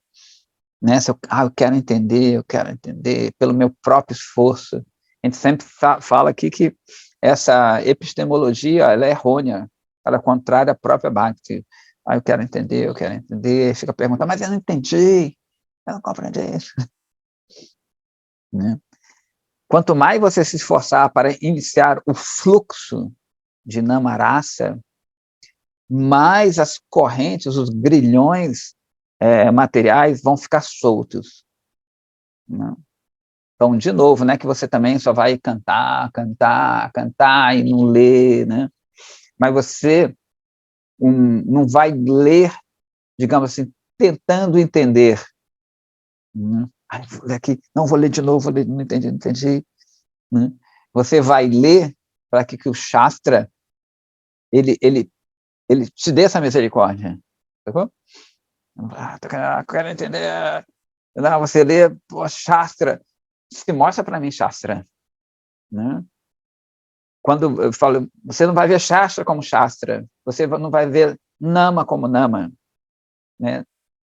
Speaker 1: Né? Eu quero entender pelo meu próprio esforço. A gente sempre fala aqui que essa epistemologia ela é errônea, ela é contrária à própria Bhakti. Eu quero entender, fica perguntando, mas eu não entendi, eu não compreendi isso. Né? Quanto mais você se esforçar para iniciar o fluxo de Namarasa, mais as correntes, os grilhões materiais vão ficar soltos. Né? Então, de novo, né, que você também só vai cantar e não ler, né? Mas você não vai ler, digamos assim, tentando entender. Né? Vou ler aqui, não vou ler de novo, vou ler, não entendi. Né? Você vai ler para que o Shastra ele te dê essa misericórdia. Sacou? Quero entender. Não, você lê, Shastra, se mostra para mim Shastra. Né? Quando eu falo, você não vai ver Shastra como Shastra, você não vai ver Nama como Nama. Né?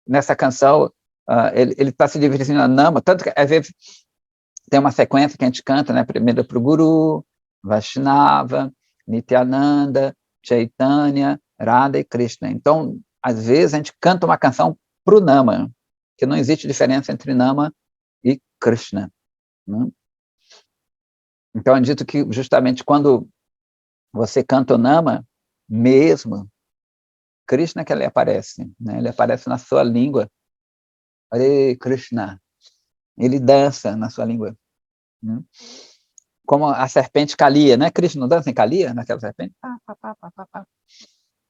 Speaker 1: Nessa canção, ele está se dividindo a Nama, tanto que às vezes tem uma sequência que a gente canta, né? Primeiro para o Guru, Vaishnava, Nityananda, Chaitanya, Radha e Krishna. Então, às vezes, a gente canta uma canção para o Nama, que não existe diferença entre Nama e Krishna. Né? Então, eu dito que justamente quando você canta o Nama, mesmo, Krishna que ele aparece, né? Ele aparece na sua língua, Hare Krishna. Ele dança na sua língua. Né? Como a serpente Kaliya, né? Krishna não dança em Kaliya, naquela serpente?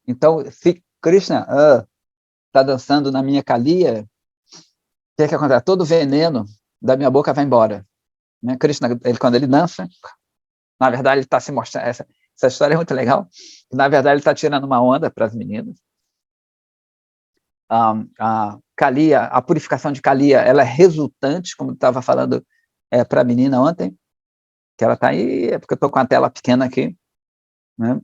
Speaker 1: Então, se Krishna está dançando na minha Kaliya, o que acontece? Todo o veneno da minha boca vai embora. Né? Krishna, quando ele dança, na verdade, ele está se mostrando. Essa história é muito legal. Na verdade, ele está tirando uma onda para as meninas. A Kaliya, a purificação de Kaliya, ela é resultante, como eu estava falando para a menina ontem, que ela está aí, é porque eu estou com a tela pequena aqui, né?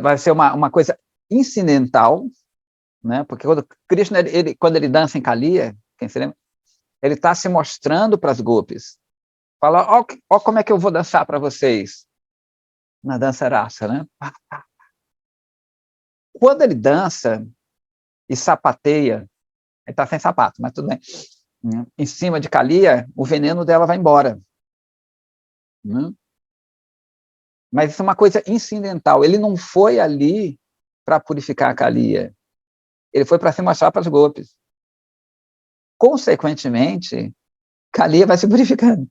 Speaker 1: Vai ser uma coisa incidental, né? Porque quando Krishna, quando ele dança em Kaliya, quem se lembra, ele está se mostrando para as gopis. Fala, ó como é que eu vou dançar para vocês. Na dança rasa, né? Quando ele dança e sapateia, ele está sem sapato, mas tudo bem, né? Em cima de Kaliya, o veneno dela vai embora. Né? Mas isso é uma coisa incidental. Ele não foi ali para purificar a Kaliya. Ele foi para se mostrar para as gopis. Consequentemente, Kaliya vai se purificando.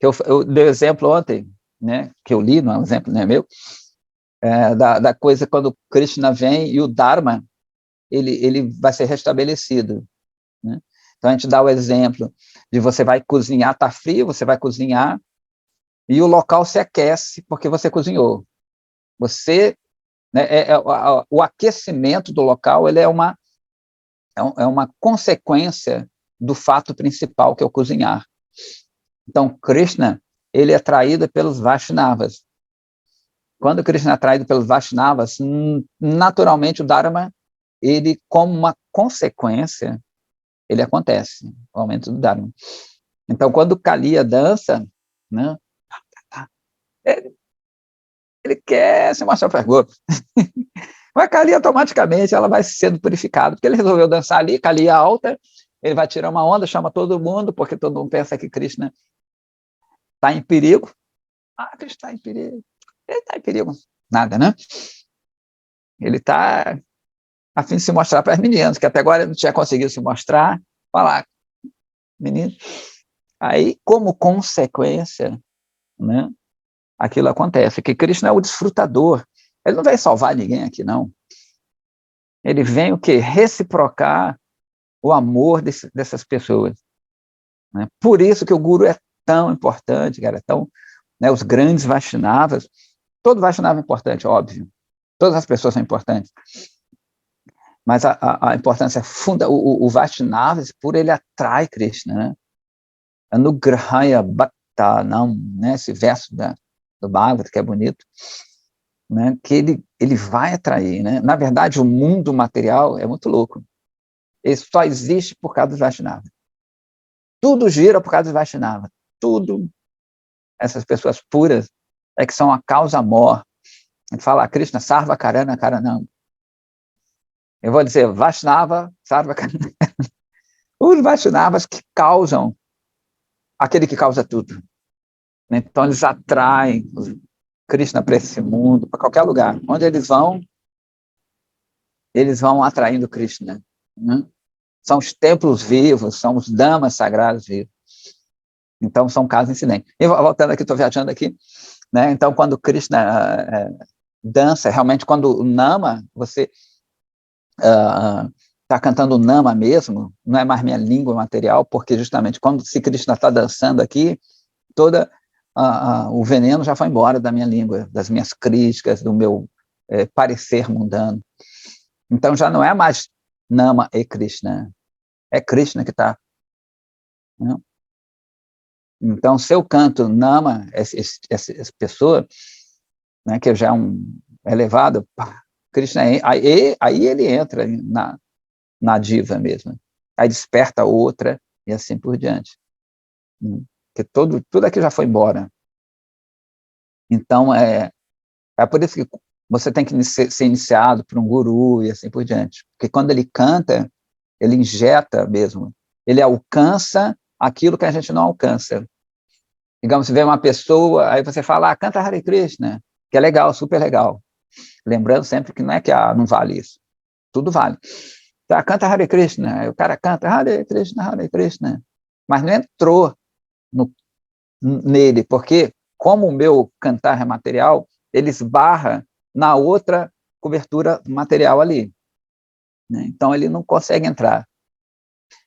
Speaker 1: Eu dei exemplo ontem, né, que eu li, não é um exemplo, não é meu, da coisa quando Krishna vem e o Dharma, ele vai ser restabelecido. Né? Então, a gente dá o exemplo de você vai cozinhar, está frio, você vai cozinhar, e o local se aquece porque você cozinhou. Você, né, o aquecimento do local ele é uma consequência do fato principal, que é o cozinhar. Então, Krishna, ele é atraído pelos Vaishnavas. Quando Krishna é atraído pelos Vaishnavas, naturalmente o Dharma, ele, como uma consequência, ele acontece, o aumento do Dharma. Então, quando Kaliya dança, né, ele quer se mostrar para as gopis. Mas Kaliya, automaticamente, ela vai sendo purificada, porque ele resolveu dançar ali, Kaliya alta, ele vai tirar uma onda, chama todo mundo, porque todo mundo pensa que Krishna está em perigo. Krishna está em perigo. Ele está em perigo. Nada, né? Ele está a fim de se mostrar para as meninas, que até agora ele não tinha conseguido se mostrar. Falar, menino. Aí, como consequência, né, aquilo acontece, que Krishna é o desfrutador. Ele não vai salvar ninguém aqui, não. Ele vem o quê? Reciprocar o amor dessas pessoas. Né? Por isso que o Guru é tão importante, cara, né, os grandes Vaishnavas, todo Vaishnava é importante, óbvio, todas as pessoas são importantes, mas a importância o Vaishnava, por ele atrai Krishna, né? Anugrahaya Bhaktanam, né, esse verso do Bhagavad, que é bonito, né, que ele vai atrair, né? Na verdade, o mundo material é muito louco, ele só existe por causa dos Vaishnava. Tudo gira por causa dos Vaishnava. Tudo. Essas pessoas puras é que são a causa mor. A gente fala Krishna, Sarva Karana Karanam. Eu vou dizer Vaishnava, Sarva Karana. Os Vaishnavas que causam aquele que causa tudo. Então, eles atraem Krishna para esse mundo, para qualquer lugar. Onde eles vão atraindo Krishna. Né? São os templos vivos, são os damas sagrados vivos. Então, são casos incidentes. E voltando aqui, estou viajando aqui, né? Então, quando Krishna dança, realmente, quando o Nama, você está cantando o Nama mesmo, não é mais minha língua material, porque justamente se Krishna está dançando aqui, o veneno já foi embora da minha língua, das minhas críticas, do meu parecer mundano. Então, já não é mais Nama e Krishna, é Krishna que está. Né? Então, se eu canto Nama, essa pessoa, né, que já é um elevado, Krishna, aí ele entra na diva mesmo. Aí desperta outra e assim por diante. Porque tudo aqui já foi embora. Então, é por isso que você tem que ser iniciado por um guru e assim por diante. Porque quando ele canta, ele injeta mesmo. Ele alcança aquilo que a gente não alcança. Digamos, se vê uma pessoa, aí você fala, canta Hare Krishna, que é legal, super legal. Lembrando sempre que não é que não vale isso. Tudo vale. Tá, canta Hare Krishna. Aí o cara canta Hare Krishna. Mas não entrou nele, porque como o meu cantar é material, ele esbarra na outra cobertura material ali. Né? Então ele não consegue entrar.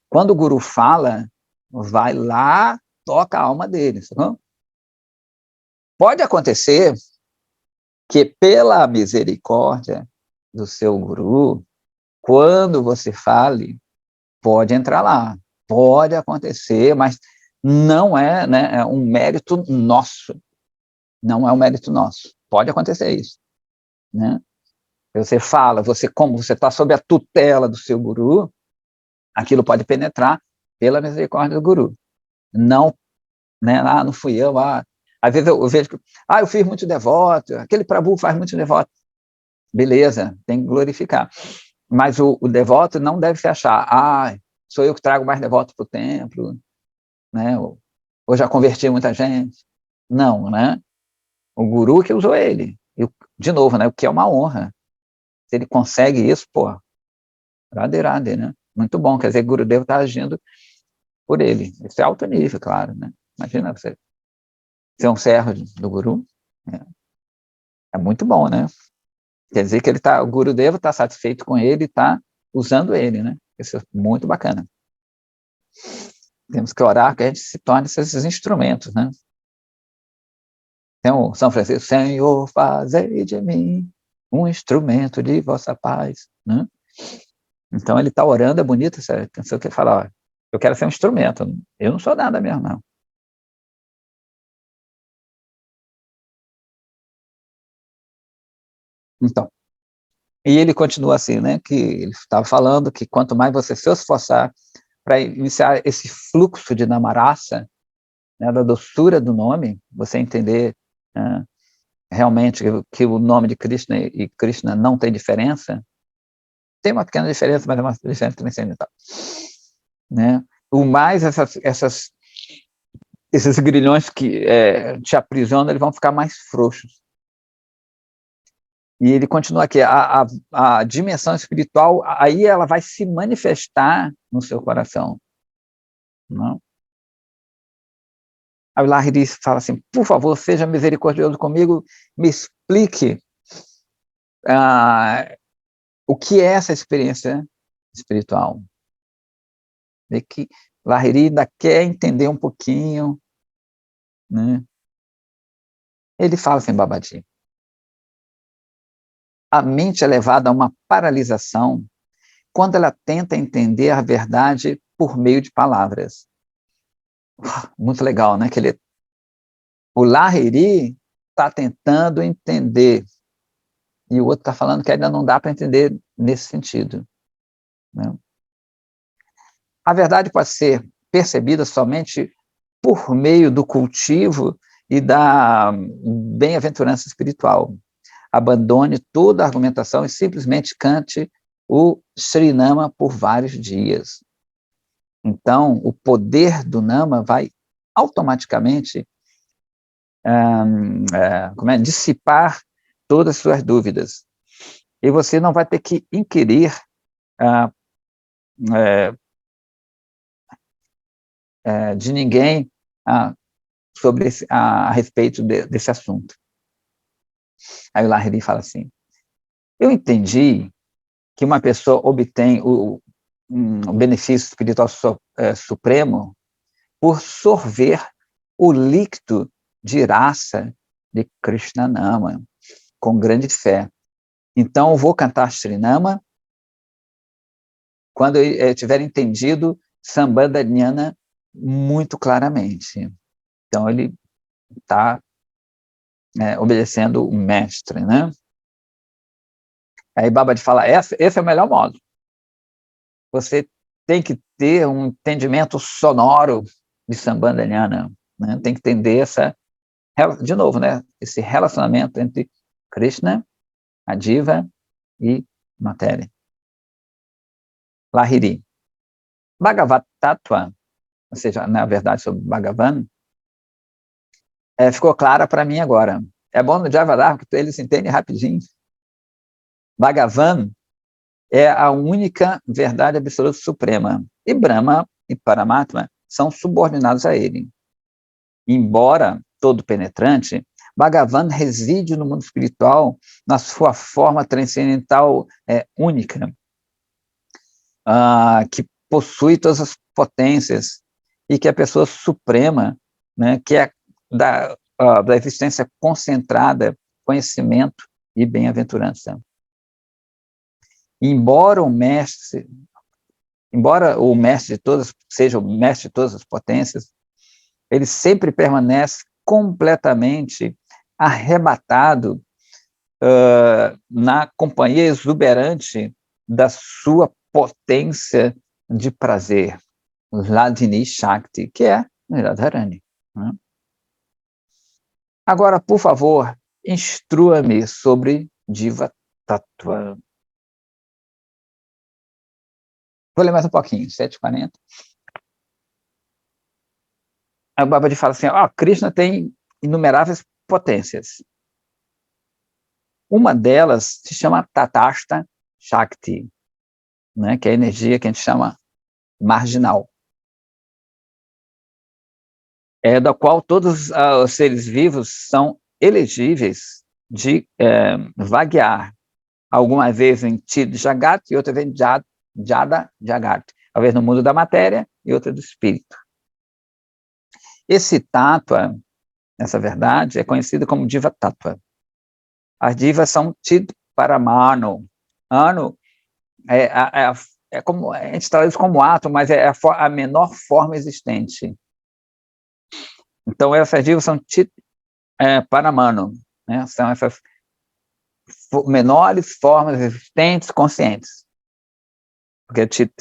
Speaker 1: Quando o guru fala, vai lá, toca a alma dele. Sabe? Pode acontecer que pela misericórdia do seu guru, quando você fale, pode entrar lá, pode acontecer, mas não é, né, é um mérito nosso, não é um mérito nosso. Pode acontecer isso, né? Você fala, como você está sob a tutela do seu guru, aquilo pode penetrar pela misericórdia do guru. Não, né, não fui eu, às vezes eu vejo que, eu fiz muito devoto, aquele Prabhu faz muito devoto. Beleza, tem que glorificar. Mas o devoto não deve se achar, sou eu que trago mais devoto para o templo, né? Ou já converti muita gente. Não, né? O guru que usou ele. E, de novo, né? O que é uma honra. Se ele consegue isso, pô, radhe, né? Muito bom, quer dizer, o Gurudev está agindo por ele. Isso é alto nível, claro, né? Imagina você ser um servo do guru. É muito bom, né? Quer dizer que o Gurudev está satisfeito com ele e está usando ele, né? Isso é muito bacana. Temos que orar que a gente se torne esses instrumentos, né? Tem o São Francisco, Senhor, fazei de mim um instrumento de vossa paz, né? Então ele está orando, é bonito essa canção que ele fala, eu quero ser um instrumento, eu não sou nada mesmo, não. Então, e ele continua assim, né, que ele estava falando que quanto mais você se esforçar para iniciar esse fluxo de namarasa, né, da doçura do nome, você entender realmente que o nome de Krishna e Krishna não tem diferença, tem uma pequena diferença, mas é uma diferença transcendental. Né? O mais esses grilhões que te aprisionam, eles vão ficar mais frouxos. E ele continua aqui, a dimensão espiritual, aí ela vai se manifestar no seu coração. Não? Aí o Lahiri fala assim, por favor, seja misericordioso comigo, me explique o que é essa experiência espiritual. E que Lahiri ainda quer entender um pouquinho, né? Ele fala assim, Babaji, a mente é levada a uma paralisação quando ela tenta entender a verdade por meio de palavras. Muito legal, né? O Lahiri está tentando entender, e o outro está falando que ainda não dá para entender nesse sentido. Né? A verdade pode ser percebida somente por meio do cultivo e da bem-aventurança espiritual. Abandone toda a argumentação e simplesmente cante o Srinama por vários dias. Então, o poder do Nama vai automaticamente dissipar todas as suas dúvidas. E você não vai ter que inquirir de ninguém sobre a respeito desse assunto. Aí o Lahiri fala assim, eu entendi que uma pessoa obtém o benefício espiritual supremo por sorver o líquido de raça de Krishnanama, com grande fé. Então, eu vou cantar Srinama quando eu tiver entendido Sambandha Jnana muito claramente. Então, ele está obedecendo o mestre, né? Aí Babaji fala, esse é o melhor modo. Você tem que ter um entendimento sonoro de Sambandha Jnana, né? Tem que entender de novo, né? Esse relacionamento entre Krishna, a diva e matéria. Lahiri. Bhagavad Tattva, ou seja, na verdade sobre Bhagavan, ficou clara para mim agora. É bom no Javadar, porque eles entendem rapidinho. Bhagavan é a única verdade absoluta suprema. E Brahma e Paramatma são subordinados a ele. Embora todo penetrante, Bhagavan reside no mundo espiritual na sua forma transcendental única, que possui todas as potências e que é a pessoa suprema, né, que é da existência concentrada, conhecimento e bem-aventurança. Embora o mestre de todas, seja o mestre de todas as potências, ele sempre permanece completamente arrebatado na companhia exuberante da sua potência de prazer, Hladini Shakti, que é Radharani. Né? Agora, por favor, instrua-me sobre Jiva Tattva. Vou ler mais um pouquinho, 7h40. Aí o Babaji fala assim, Krishna tem inumeráveis potências. Uma delas se chama Tatashta Shakti, né, que é a energia que a gente chama marginal, da qual todos os seres vivos são elegíveis de vaguear, alguma vez em Tid Jagat e outra vez em Jada Jagat, uma vez no mundo da matéria e outra do espírito. Esse tattva, essa verdade, é conhecido como Jiva Tattva. As divas são Tid Paramano. Ano é como, a gente traduz como átomo, mas é a menor forma existente. Então, essas divas são Chit Paramano, né? São essas menores formas existentes conscientes. Porque Chit,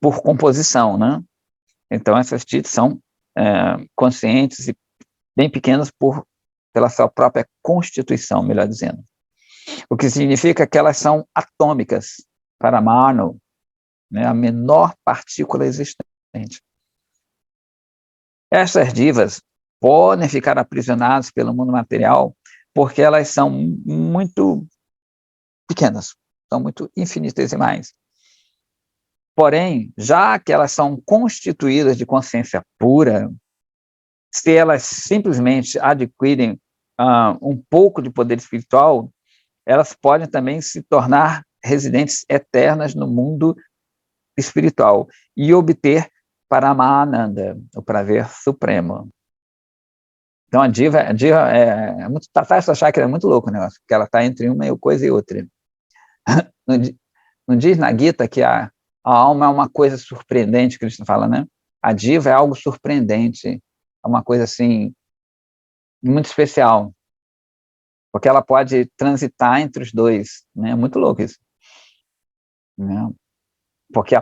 Speaker 1: por composição, né? Então, essas Chit são conscientes e bem pequenas pela sua própria constituição, melhor dizendo. O que significa que elas são atômicas, Paramano, né? A menor partícula existente. Essas divas podem ficar aprisionadas pelo mundo material porque elas são muito pequenas, são muito infinitesimais. Porém, já que elas são constituídas de consciência pura, se elas simplesmente adquirem um pouco de poder espiritual, elas podem também se tornar residentes eternas no mundo espiritual e obter Paramananda, o prazer supremo. Então, a diva é muito... Tatashta Shakti é muito louco o negócio, porque ela está entre uma coisa e outra. Não diz na Gita que a alma é uma coisa surpreendente, que Krishna fala, né? A diva é algo surpreendente, é uma coisa, assim, muito especial, porque ela pode transitar entre os dois, né? É muito louco isso. Né? Porque,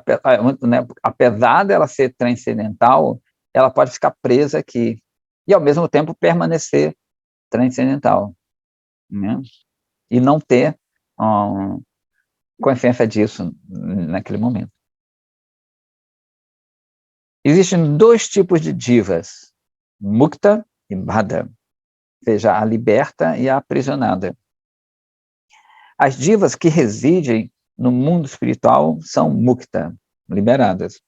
Speaker 1: apesar dela ser transcendental, ela pode ficar presa aqui, e, ao mesmo tempo, permanecer transcendental, né? E não ter consciência disso naquele momento. Existem 2 tipos de divas, mukta e bada, ou seja, a liberta e a aprisionada. As divas que residem no mundo espiritual são mukta, liberadas,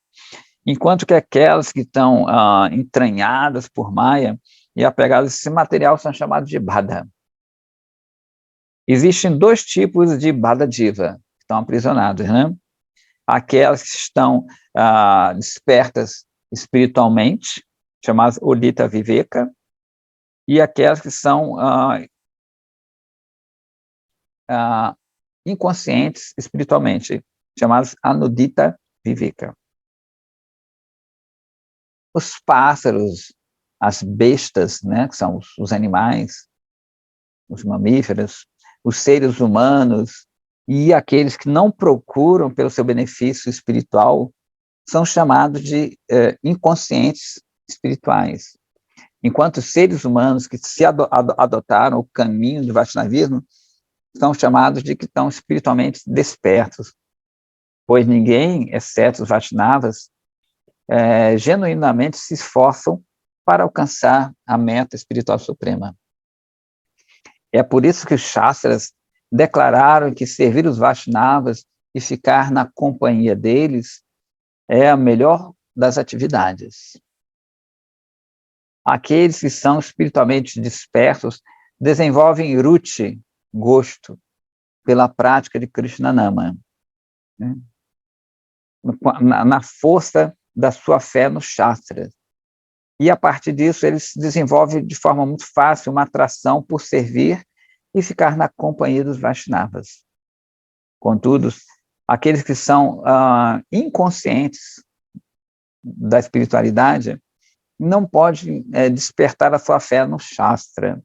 Speaker 1: enquanto que aquelas que estão entranhadas por Maya e apegadas a esse material são chamadas de bada. Existem 2 tipos de bada diva, que estão aprisionadas, né? Aquelas que estão despertas espiritualmente, chamadas Udita Viveka, e aquelas que são inconscientes espiritualmente, chamadas Anudita Viveka. Os pássaros, as bestas, né, que são os animais, os mamíferos, os seres humanos e aqueles que não procuram pelo seu benefício espiritual são chamados de inconscientes espirituais. Enquanto os seres humanos que se adotaram o caminho do Vaishnavismo são chamados de que estão espiritualmente despertos, pois ninguém, exceto os Vaishnavas, genuinamente se esforçam para alcançar a meta espiritual suprema. É por isso que os Shastras declararam que servir os Vaishnavas e ficar na companhia deles é a melhor das atividades. Aqueles que são espiritualmente dispersos desenvolvem ruchi, gosto, pela prática de Krishnanama, né? Na força da sua fé no Shastra. E, a partir disso, eles desenvolvem de forma muito fácil uma atração por servir e ficar na companhia dos Vaishnavas. Contudo, aqueles que são inconscientes da espiritualidade não podem despertar a sua fé no Shastra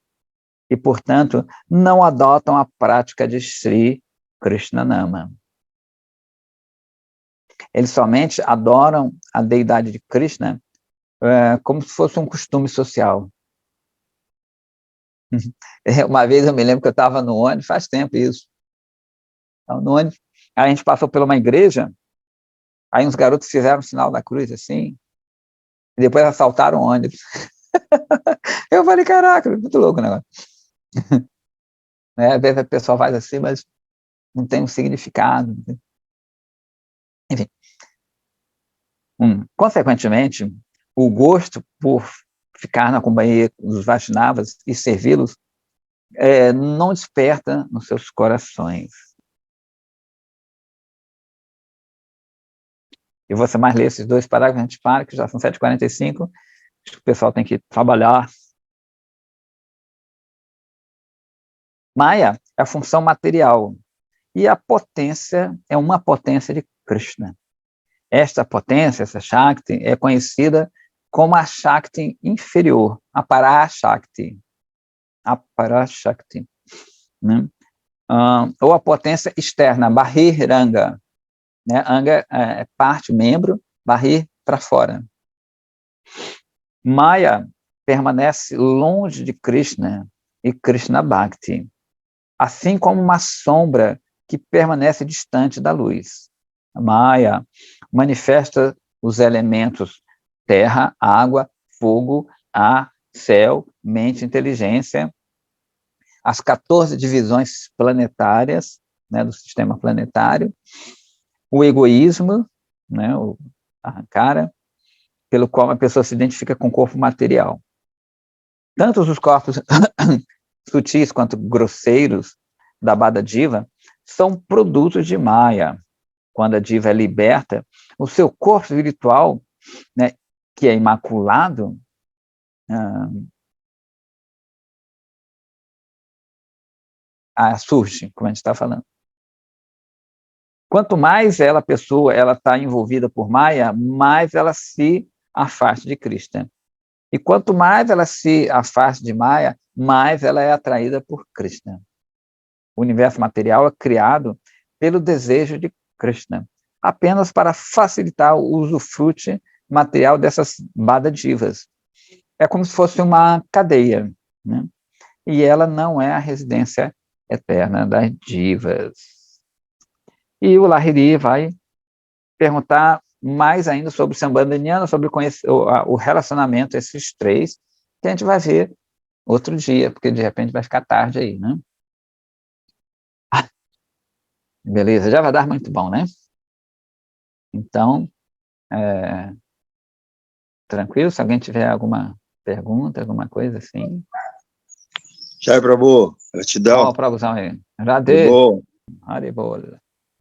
Speaker 1: e, portanto, não adotam a prática de Sri Krishnanama. Eles somente adoram a deidade de Krishna como se fosse um costume social. Uma vez eu me lembro que eu estava no ônibus, faz tempo isso. Então, no ônibus, a gente passou por uma igreja, aí uns garotos fizeram o sinal da cruz assim, e depois assaltaram o ônibus. Eu falei, caraca, muito louco o negócio. Às vezes a pessoa faz assim, mas não tem um significado. Enfim. Consequentemente, o gosto por ficar na companhia dos Vaishnavas e servi-los não desperta nos seus corações. E você mais ler esses 2 parágrafos, a gente para, que já são 7h45, acho que o pessoal tem que trabalhar. Maya é a função material, e a potência é uma potência de Krishna. Esta potência, essa Shakti, é conhecida como a Shakti inferior, a Parashakti. A Parashakti, né? Ou a potência externa, Bahiranga, né? Anga é parte, membro, Bahir para fora. Maya permanece longe de Krishna e Krishna Bhakti, assim como uma sombra que permanece distante da luz. A Maya manifesta os elementos terra, água, fogo, ar, céu, mente, inteligência, as 14 divisões planetárias, né, do sistema planetário, o egoísmo, né, o ahankara, pelo qual a pessoa se identifica com o corpo material. Tanto os corpos sutis quanto grosseiros da Bada Diva são produtos de Maya. Quando a diva é liberta, o seu corpo espiritual, né, que é imaculado, surge, como a gente está falando. Quanto mais a pessoa está envolvida por Maya, mais ela se afasta de Krishna. E quanto mais ela se afasta de Maya, mais ela é atraída por Krishna. O universo material é criado pelo desejo de Krishna, apenas para facilitar o usufruto material dessas Bada Divas. É como se fosse uma cadeia, né? E ela não é a residência eterna das divas. E o Lahiri vai perguntar mais ainda sobre o Sambandaniana, sobre o relacionamento esses 3, que a gente vai ver outro dia, porque de repente vai ficar tarde aí, né? Beleza, já vai dar muito bom, né? Então, tranquilo, se alguém tiver alguma pergunta, alguma coisa assim.
Speaker 2: Jai Prabhu, gratidão.
Speaker 1: Ó, Prabhuzão aí. Radhe.
Speaker 2: Bom.
Speaker 1: Haribol.